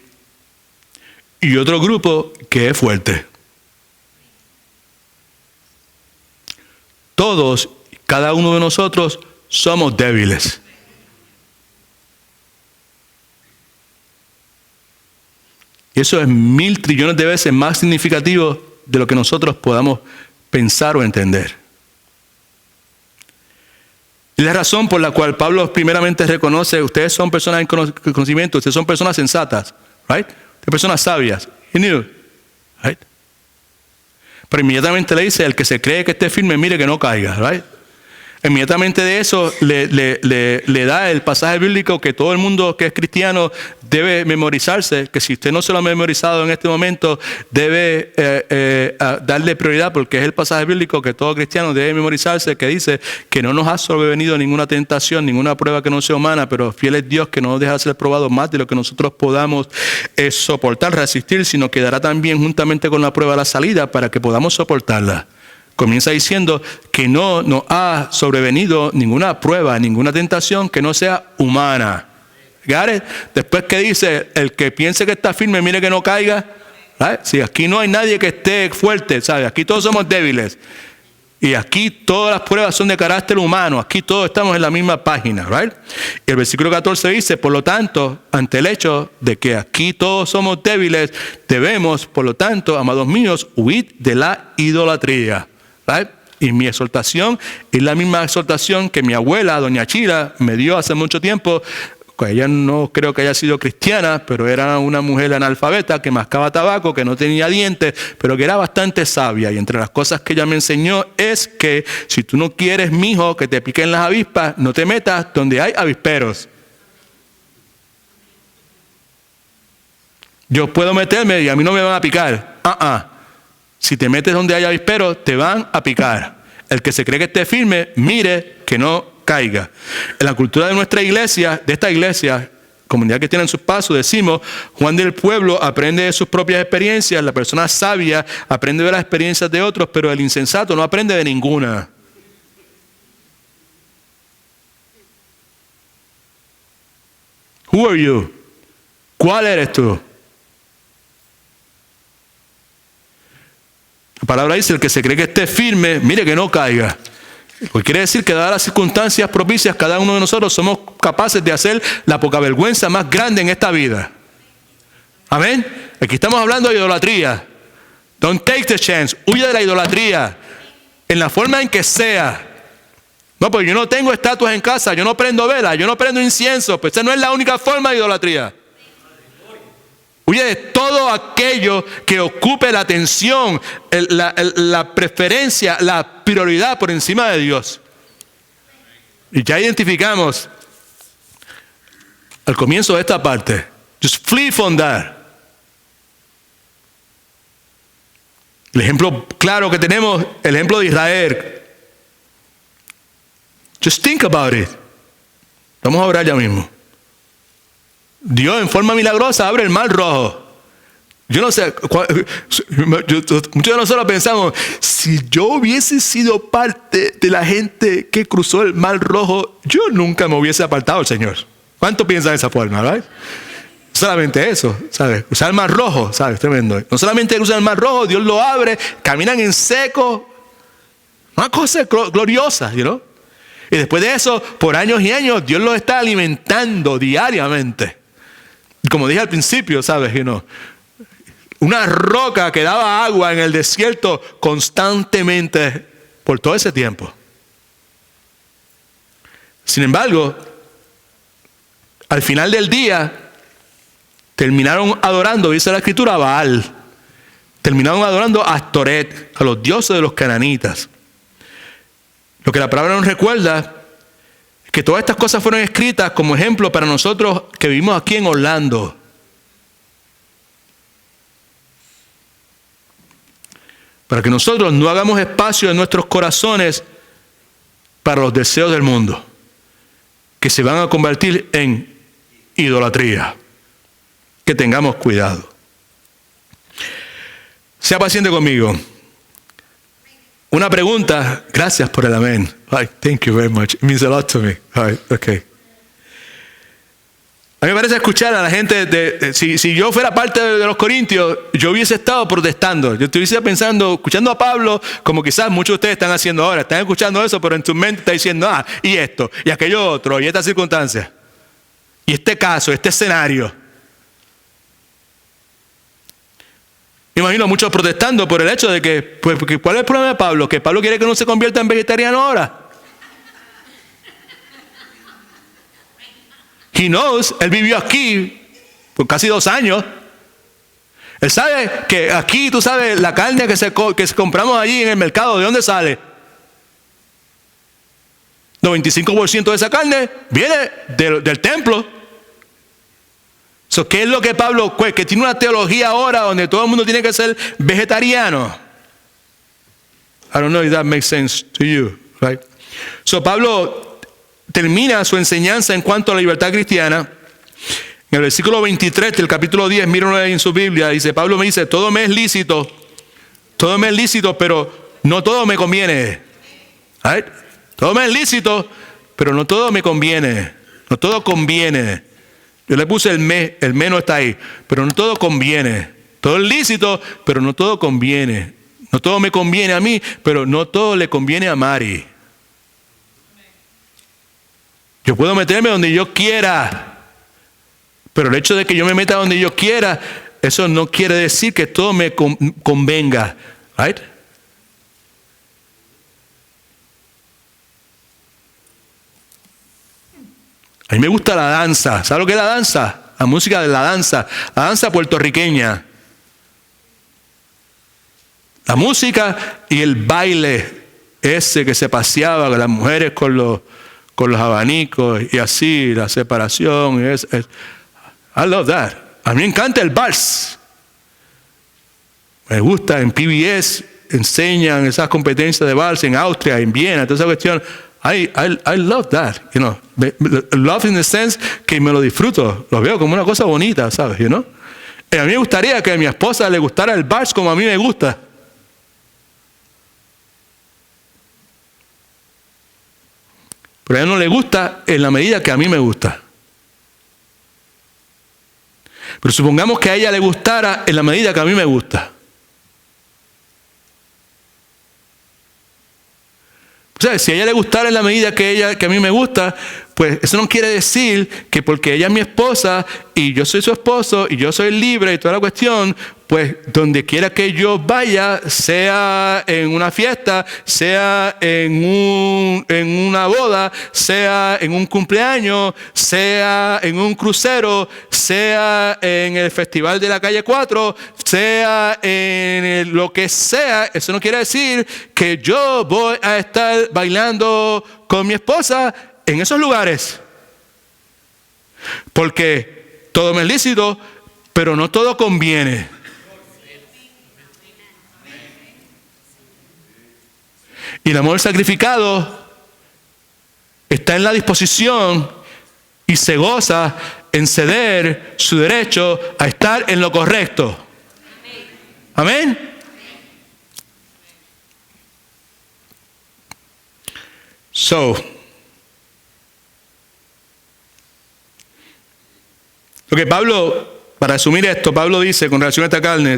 y otro grupo que es fuerte. Todos, cada uno de nosotros, somos débiles. Y eso es 1000 trillones de veces más significativo de lo que nosotros podamos pensar o entender. Y la razón por la cual Pablo primeramente reconoce, ustedes son personas en conocimiento, ustedes son personas sensatas, right? Ustedes personas sabias. He knew, right? Pero inmediatamente le dice, el que se cree que esté firme, mire que no caiga, right? Inmediatamente de eso le da el pasaje bíblico que todo el mundo que es cristiano debe memorizarse, que si usted no se lo ha memorizado en este momento, debe darle prioridad, porque es el pasaje bíblico que todo cristiano debe memorizarse, que dice que no nos ha sobrevenido ninguna tentación, ninguna prueba que no sea humana, pero fiel es Dios que no nos deja ser probado más de lo que nosotros podamos soportar, resistir, sino que dará también juntamente con la prueba la salida para que podamos soportarla. Comienza diciendo que no nos ha sobrevenido ninguna prueba, ninguna tentación que no sea humana. ¿Got it? Después que dice, el que piense que está firme, mire que no caiga. ¿Right? Si aquí no hay nadie que esté fuerte, ¿sabes? Aquí todos somos débiles. Y aquí todas las pruebas son de carácter humano. Aquí todos estamos en la misma página. ¿Right? Y el versículo 14 dice, por lo tanto, ante el hecho de que aquí todos somos débiles, debemos, por lo tanto, amados míos, huir de la idolatría. ¿Right? Y mi exhortación es la misma exhortación que mi abuela, doña Chila, me dio hace mucho tiempo. Ella no creo que haya sido cristiana, pero era una mujer analfabeta que mascaba tabaco, que no tenía dientes, pero que era bastante sabia. Y entre las cosas que ella me enseñó es que si tú no quieres, mijo, que te piquen las avispas, no te metas donde hay avisperos. Yo puedo meterme y a mí no me van a picar. Si te metes donde hay avisperos, te van a picar. El que se cree que esté firme, mire que no caiga. En la cultura de nuestra iglesia, de esta iglesia, comunidad que tiene en sus pasos, decimos, Juan del pueblo aprende de sus propias experiencias, la persona sabia aprende de las experiencias de otros, pero el insensato no aprende de ninguna. Who are you? ¿Cuál eres tú? La palabra dice, el que se cree que esté firme, mire que no caiga. Porque quiere decir que dadas las circunstancias propicias, cada uno de nosotros somos capaces de hacer la poca vergüenza más grande en esta vida. Amén. Aquí estamos hablando de idolatría. Don't take the chance. Huye de la idolatría. En la forma en que sea. No, porque yo no tengo estatuas en casa, yo no prendo velas, yo no prendo incienso. Pues esa no es la única forma de idolatría. Huye de todo aquello que ocupe la atención, la preferencia, la prioridad por encima de Dios. Y ya identificamos al comienzo de esta parte. Just flee from that. El ejemplo claro que tenemos, el ejemplo de Israel. Just think about it. Vamos a orar ya mismo. Dios en forma milagrosa abre el mar rojo. Yo no sé, muchos de nosotros pensamos, si yo hubiese sido parte de la gente que cruzó el mar rojo, yo nunca me hubiese apartado del Señor. ¿Cuántos piensan de esa forma, verdad? Solamente eso, ¿sabes? Cruzar el mar rojo, ¿sabes? Tremendo. No solamente cruzar el mar rojo, Dios lo abre, caminan en seco. Una cosa gloriosa, ¿you know? Y después de eso, por años y años, Dios los está alimentando diariamente. Y como dije al principio, ¿sabes? You know, una roca que daba agua en el desierto constantemente por todo ese tiempo. Sin embargo, al final del día, terminaron adorando, dice la Escritura, a Baal. Terminaron adorando a Astoret, a los dioses de los cananitas. Lo que la palabra nos recuerda es que todas estas cosas fueron escritas como ejemplo para nosotros que vivimos aquí en Orlando. Para que nosotros no hagamos espacio en nuestros corazones para los deseos del mundo, que se van a convertir en idolatría. Que tengamos cuidado. Sea paciente conmigo. Una pregunta. Gracias por el amén. Thank you very much. It means a lot to me. Okay. A mí me parece escuchar a la gente, si yo fuera parte de los corintios, yo hubiese estado protestando. Yo estuviese pensando, escuchando a Pablo, como quizás muchos de ustedes están haciendo ahora. Están escuchando eso, pero en tu mente está diciendo, y esto, y aquello otro, y esta circunstancia, y este caso, este escenario. Me imagino a muchos protestando por el hecho de que, pues, ¿cuál es el problema de Pablo? Que Pablo quiere que uno se convierta en vegetariano ahora. He knows, él vivió aquí por casi 2 años. Él sabe que aquí, tú sabes, la carne que compramos allí en el mercado, ¿de dónde sale? 95% de esa carne viene del templo. ¿Qué es lo que Pablo, que tiene una teología ahora donde todo el mundo tiene que ser vegetariano? I don't know if that makes sense to you, right? Pablo termina su enseñanza en cuanto a la libertad cristiana. En el versículo 23 del capítulo 10, mírenlo ahí en su Biblia, dice, Pablo me dice, todo me es lícito, pero no todo me conviene. Right? Todo me es lícito, pero no todo me conviene. No todo conviene. Yo le puse el me no está ahí, pero no todo conviene. Todo es lícito, pero no todo conviene. No todo me conviene a mí, pero no todo le conviene a Mari. Yo puedo meterme donde yo quiera, pero el hecho de que yo me meta donde yo quiera, eso no quiere decir que todo me convenga. Right? A mí me gusta la danza. ¿Sabe lo que es la danza? La música de la danza puertorriqueña. La música y el baile ese que se paseaba con las mujeres con los abanicos y así, la separación. I love that. A mí me encanta el vals. Me gusta, en PBS enseñan esas competencias de vals en Austria, en Viena, toda esa cuestión. I love that, you know. Love in the sense que me lo disfruto, lo veo como una cosa bonita, ¿sabes? You know? Y a mí me gustaría que a mi esposa le gustara el vals como a mí me gusta. Pero a ella no le gusta en la medida que a mí me gusta. Pero supongamos que a ella le gustara en la medida que a mí me gusta. O sea, si a ella le gustara en la medida que a mí me gusta, pues eso no quiere decir que porque ella es mi esposa y yo soy su esposo y yo soy libre y toda la cuestión, pues donde quiera que yo vaya, sea en una fiesta, sea en una boda, sea en un cumpleaños, sea en un crucero, sea en el festival de la calle 4, sea en lo que sea, eso no quiere decir que yo voy a estar bailando con mi esposa en esos lugares. Porque todo me es lícito, pero no todo conviene. Y el amor sacrificado está en la disposición y se goza en ceder su derecho a estar en lo correcto. Amén. Pablo, para resumir esto, Pablo dice con relación a esta carne,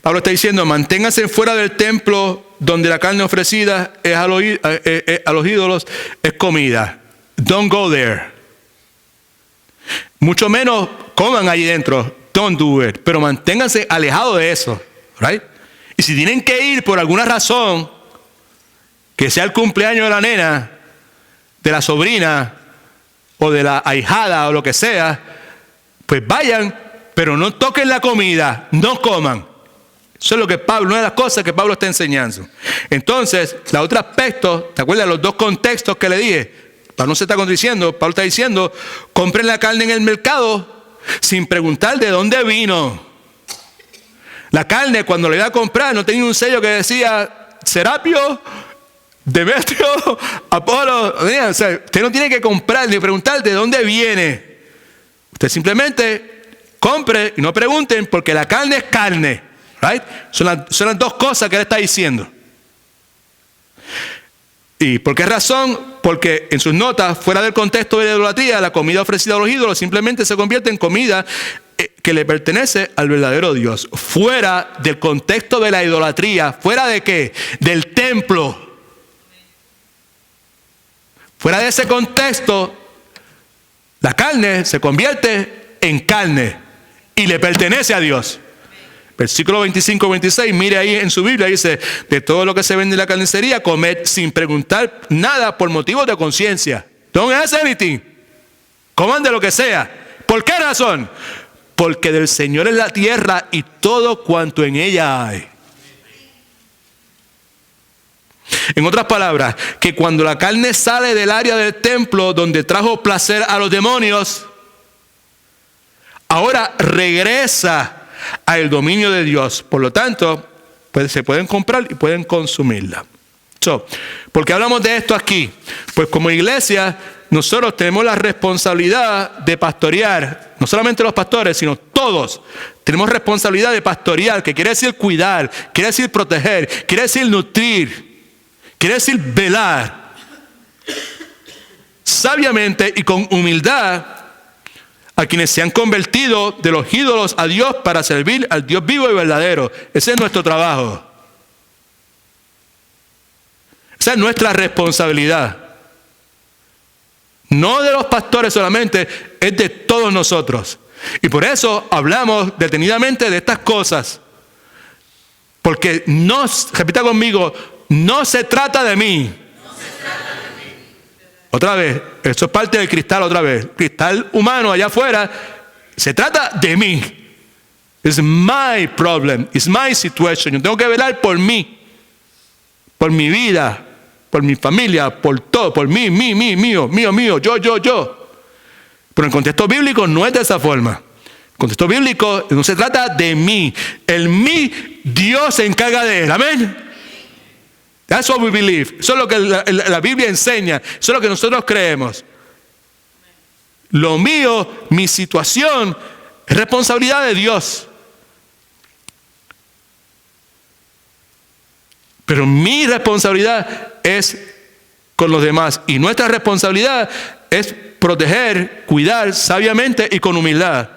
Pablo está diciendo, manténganse fuera del templo donde la carne ofrecida es a los ídolos, es comida. Don't go there. Mucho menos coman allí dentro. Don't do it. Pero manténganse alejados de eso. Right? Y si tienen que ir por alguna razón, que sea el cumpleaños de la nena, de la sobrina, o de la ahijada, o lo que sea, pues vayan, pero no toquen la comida, no coman. Eso es lo que Pablo, una de las cosas que Pablo está enseñando. Entonces, el otro aspecto, ¿te acuerdas de los dos contextos que le dije? Pablo no se está contradiciendo, Pablo está diciendo, compren la carne en el mercado sin preguntar de dónde vino. La carne, cuando la iba a comprar, no tenía un sello que decía Serapio, Demetrio, Apolo. O sea, usted no tiene que comprar ni preguntar de dónde viene. Usted simplemente compre y no pregunten, porque la carne es carne. Right? Son las dos cosas que él está diciendo. ¿Y por qué razón? Porque en sus notas, fuera del contexto de la idolatría, la comida ofrecida a los ídolos simplemente se convierte en comida que le pertenece al verdadero Dios. Fuera del contexto de la idolatría. ¿Fuera de qué? Del templo. Fuera de ese contexto, la carne se convierte en carne y le pertenece a Dios. Versículo 25-26, mire ahí en su Biblia, dice, de todo lo que se vende en la carnicería, comed sin preguntar nada por motivos de conciencia. Don't ask anything. Coman de lo que sea. ¿Por qué razón? Porque del Señor es la tierra y todo cuanto en ella hay. En otras palabras, que cuando la carne sale del área del templo donde trajo placer a los demonios, ahora regresa al dominio de Dios. Por lo tanto, pues se pueden comprar y pueden consumirla. ¿Por qué hablamos de esto aquí? Pues como iglesia, nosotros tenemos la responsabilidad de pastorear, no solamente los pastores, sino todos. Tenemos responsabilidad de pastorear, que quiere decir cuidar, quiere decir proteger, quiere decir nutrir, quiere decir velar. Sabiamente y con humildad a quienes se han convertido de los ídolos a Dios para servir al Dios vivo y verdadero. Ese es nuestro trabajo. Esa es nuestra responsabilidad. No de los pastores solamente, es de todos nosotros. Y por eso hablamos detenidamente de estas cosas. Porque no, repita conmigo, no se trata de mí. Otra vez, eso es parte del cristal otra vez. Cristal humano allá afuera, se trata de mí. It's my problem, it's my situation. Yo tengo que velar por mí, por mi vida, por mi familia, por todo, por mí, mío, yo. Pero en el contexto bíblico no es de esa forma. En el contexto bíblico no se trata de mí. El mí, Dios se encarga de él. Amén. That's what we believe. Eso es lo que la Biblia enseña. Eso es lo que nosotros creemos. Lo mío, mi situación, es responsabilidad de Dios. Pero mi responsabilidad es con los demás. Y nuestra responsabilidad es proteger, cuidar sabiamente y con humildad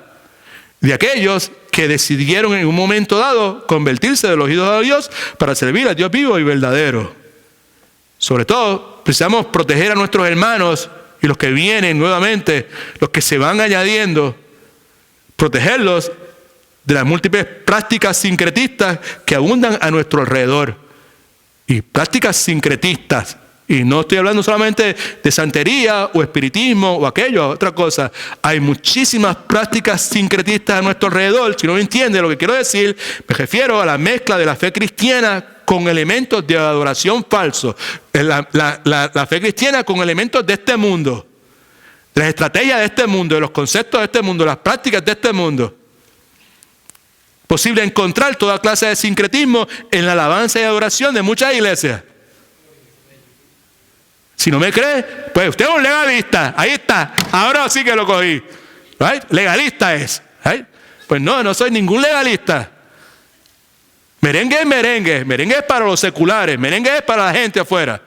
de aquellos que decidieron en un momento dado convertirse de los ídolos a Dios para servir al Dios vivo y verdadero. Sobre todo, precisamos proteger a nuestros hermanos y los que vienen nuevamente, los que se van añadiendo, protegerlos de las múltiples prácticas sincretistas que abundan a nuestro alrededor. Y prácticas sincretistas. Y no estoy hablando solamente de santería o espiritismo o aquello, otra cosa. Hay muchísimas prácticas sincretistas a nuestro alrededor. Si no me entiende lo que quiero decir, me refiero a la mezcla de la fe cristiana con elementos de adoración falso. La fe cristiana con elementos de este mundo, de las estrategias de este mundo, de los conceptos de este mundo, las prácticas de este mundo. Posible encontrar toda clase de sincretismo en la alabanza y adoración de muchas iglesias. Si no me cree, pues usted es un legalista. Ahí está. Ahora sí que lo cogí. Right? Legalista es. Right? Pues no soy ningún legalista. Merengue es merengue. Merengue es para los seculares. Merengue es para la gente afuera.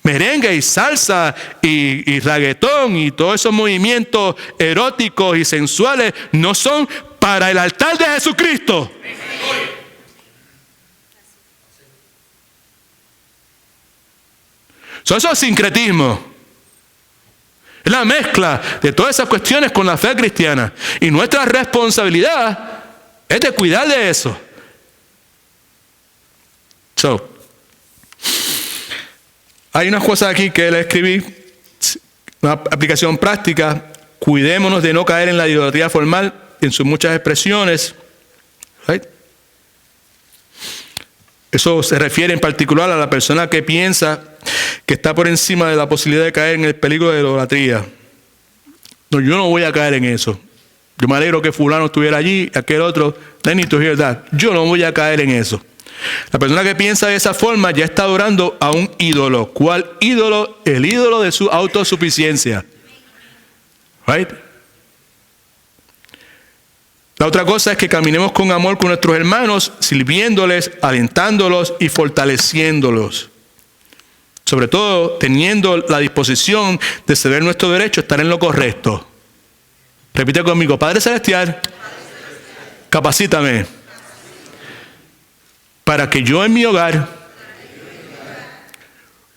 Merengue y salsa y reggaetón y todos esos movimientos eróticos y sensuales no son para el altar de Jesucristo. Eso es sincretismo. Es la mezcla de todas esas cuestiones con la fe cristiana. Y nuestra responsabilidad es de cuidar de eso. Hay unas cosas aquí que le escribí, una aplicación práctica. Cuidémonos de no caer en la idolatría formal en sus muchas expresiones. Right? Eso se refiere en particular a la persona que piensa que está por encima de la posibilidad de caer en el peligro de la idolatría. No, yo no voy a caer en eso. Yo me alegro que fulano estuviera allí, aquel otro. They need to hear that. Yo no voy a caer en eso. La persona que piensa de esa forma ya está adorando a un ídolo. ¿Cuál ídolo? El ídolo de su autosuficiencia. Right? La otra cosa es que caminemos con amor con nuestros hermanos, sirviéndoles, alentándolos y fortaleciéndolos. Sobre todo, teniendo la disposición de ceder nuestro derecho a estar en lo correcto. Repite conmigo: Padre Celestial, capacítame para que yo en mi hogar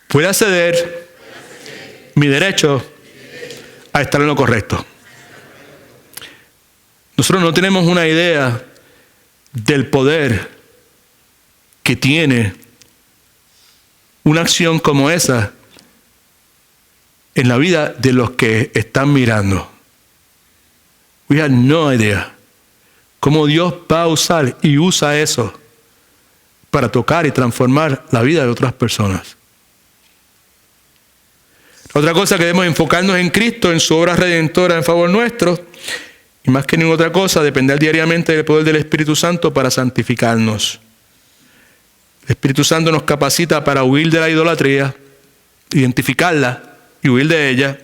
pueda ceder mi derecho a estar en lo correcto. Nosotros no tenemos una idea del poder que tiene una acción como esa en la vida de los que están mirando. We have no idea cómo Dios va a usar y usa eso para tocar y transformar la vida de otras personas. Otra cosa que debemos enfocarnos en Cristo, en su obra redentora en favor nuestro, y más que ninguna otra cosa, depender diariamente del poder del Espíritu Santo para santificarnos. El Espíritu Santo nos capacita para huir de la idolatría, identificarla y huir de ella.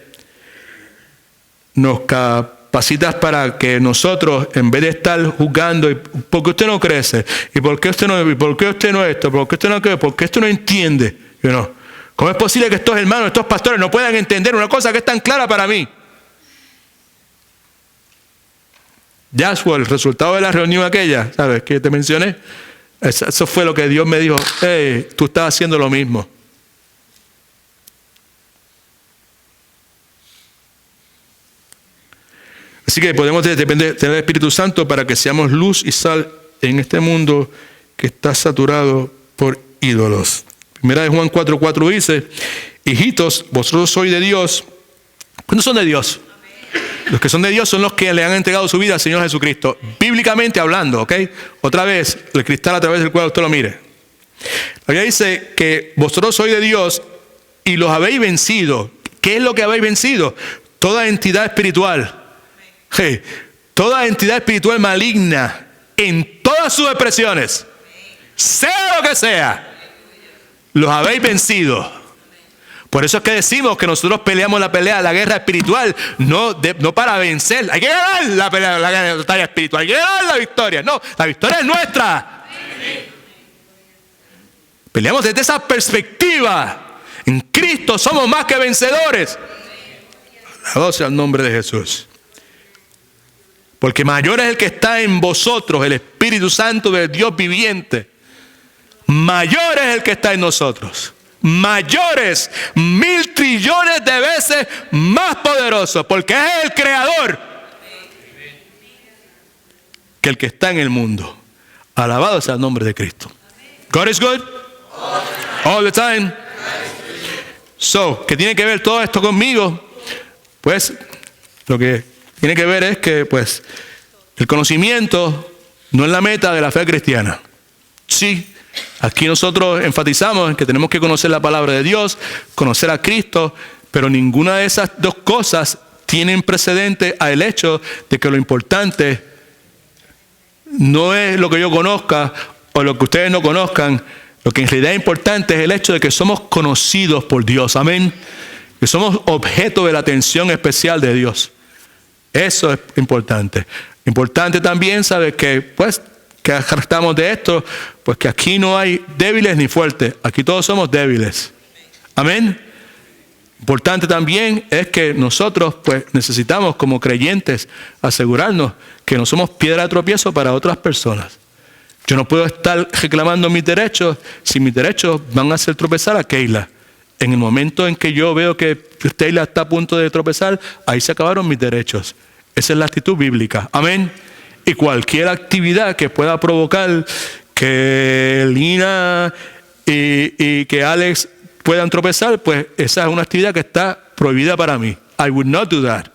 Nos capacita para que nosotros, en vez de estar juzgando, ¿por qué usted no crece? ¿Y por qué usted no, y por qué usted no esto? ¿Por qué usted no cree? ¿Por qué usted no entiende? ¿Cómo es posible que estos hermanos, estos pastores no puedan entender una cosa que es tan clara para mí? Joshua, el resultado de la reunión aquella, ¿sabes? Que te mencioné. Eso fue lo que Dios me dijo: hey, tú estás haciendo lo mismo. Así que podemos depender del Espíritu Santo para que seamos luz y sal en este mundo que está saturado por ídolos. Primera de Juan 4:4 dice: hijitos, vosotros sois de Dios. ¿Cuántos son de Dios? Los que son de Dios son los que le han entregado su vida al Señor Jesucristo. Bíblicamente hablando, ¿ok? Otra vez, el cristal a través del cual usted lo mire. La Biblia dice que vosotros sois de Dios y los habéis vencido. ¿Qué es lo que habéis vencido? Toda entidad espiritual. Hey, toda entidad espiritual maligna en todas sus expresiones. Sea lo que sea. Los habéis vencido. Por eso es que decimos que nosotros peleamos la guerra espiritual, no para vencer. Hay que ganar la batalla espiritual, hay que ganar la victoria. No, la victoria es nuestra. Peleamos desde esa perspectiva. En Cristo somos más que vencedores. Alabado sea el nombre de Jesús. Porque mayor es el que está en vosotros, el Espíritu Santo del Dios viviente. Mayor es el que está en nosotros. Mayores, 1,000 trillones de veces más poderoso, porque es el creador que el que está en el mundo. Alabado sea el nombre de Cristo. God is good all the time. So, ¿qué tiene que ver todo esto conmigo? Pues lo que tiene que ver es que pues el conocimiento no es la meta de la fe cristiana. Sí, Aquí nosotros enfatizamos en que tenemos que conocer la palabra de Dios, conocer a Cristo, pero ninguna de esas dos cosas tienen precedente al hecho de que lo importante no es lo que yo conozca o lo que ustedes no conozcan. Lo que en realidad es importante es el hecho de que somos conocidos por Dios. Amén. Que somos objeto de la atención especial de Dios. Eso es importante. Importante también, ¿sabes? Que pues que tratamos de esto, pues que aquí no hay débiles ni fuertes. Aquí todos somos débiles. Amén. Importante también es que nosotros pues necesitamos como creyentes asegurarnos que no somos piedra de tropiezo para otras personas. Yo no puedo estar reclamando mis derechos si mis derechos van a hacer tropezar a Keila. En el momento en que yo veo que Keila está a punto de tropezar, ahí se acabaron mis derechos. Esa es la actitud bíblica. Amén. Y cualquier actividad que pueda provocar que Lina y que Alex puedan tropezar, pues esa es una actividad que está prohibida para mí. I would not do that.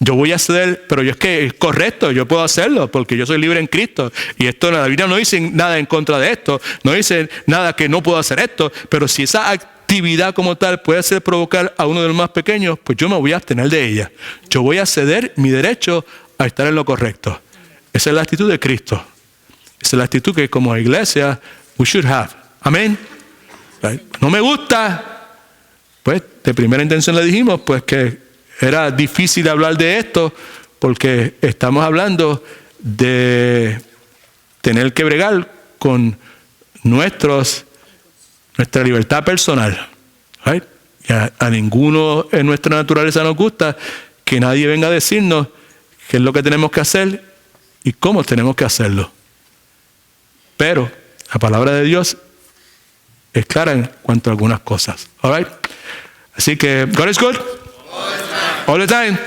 Yo voy a ceder, pero es que es correcto, yo puedo hacerlo porque yo soy libre en Cristo. Y esto, la Biblia no dice nada en contra de esto, no dice nada que no puedo hacer esto, pero si esa actividad como tal puede hacer provocar a uno de los más pequeños, pues yo me voy a abstener de ella. Yo voy a ceder mi derecho a estar en lo correcto. Esa es la actitud de Cristo. Esa es la actitud que como iglesia we should have. Amén. No me gusta, pues de primera intención le dijimos pues que era difícil hablar de esto porque estamos hablando de tener que bregar con nuestra libertad personal. Right? Y a ninguno en nuestra naturaleza nos gusta que nadie venga a decirnos qué es lo que tenemos que hacer y cómo tenemos que hacerlo. Pero la palabra de Dios es clara en cuanto a algunas cosas. All right? Así que, God is good. All the time.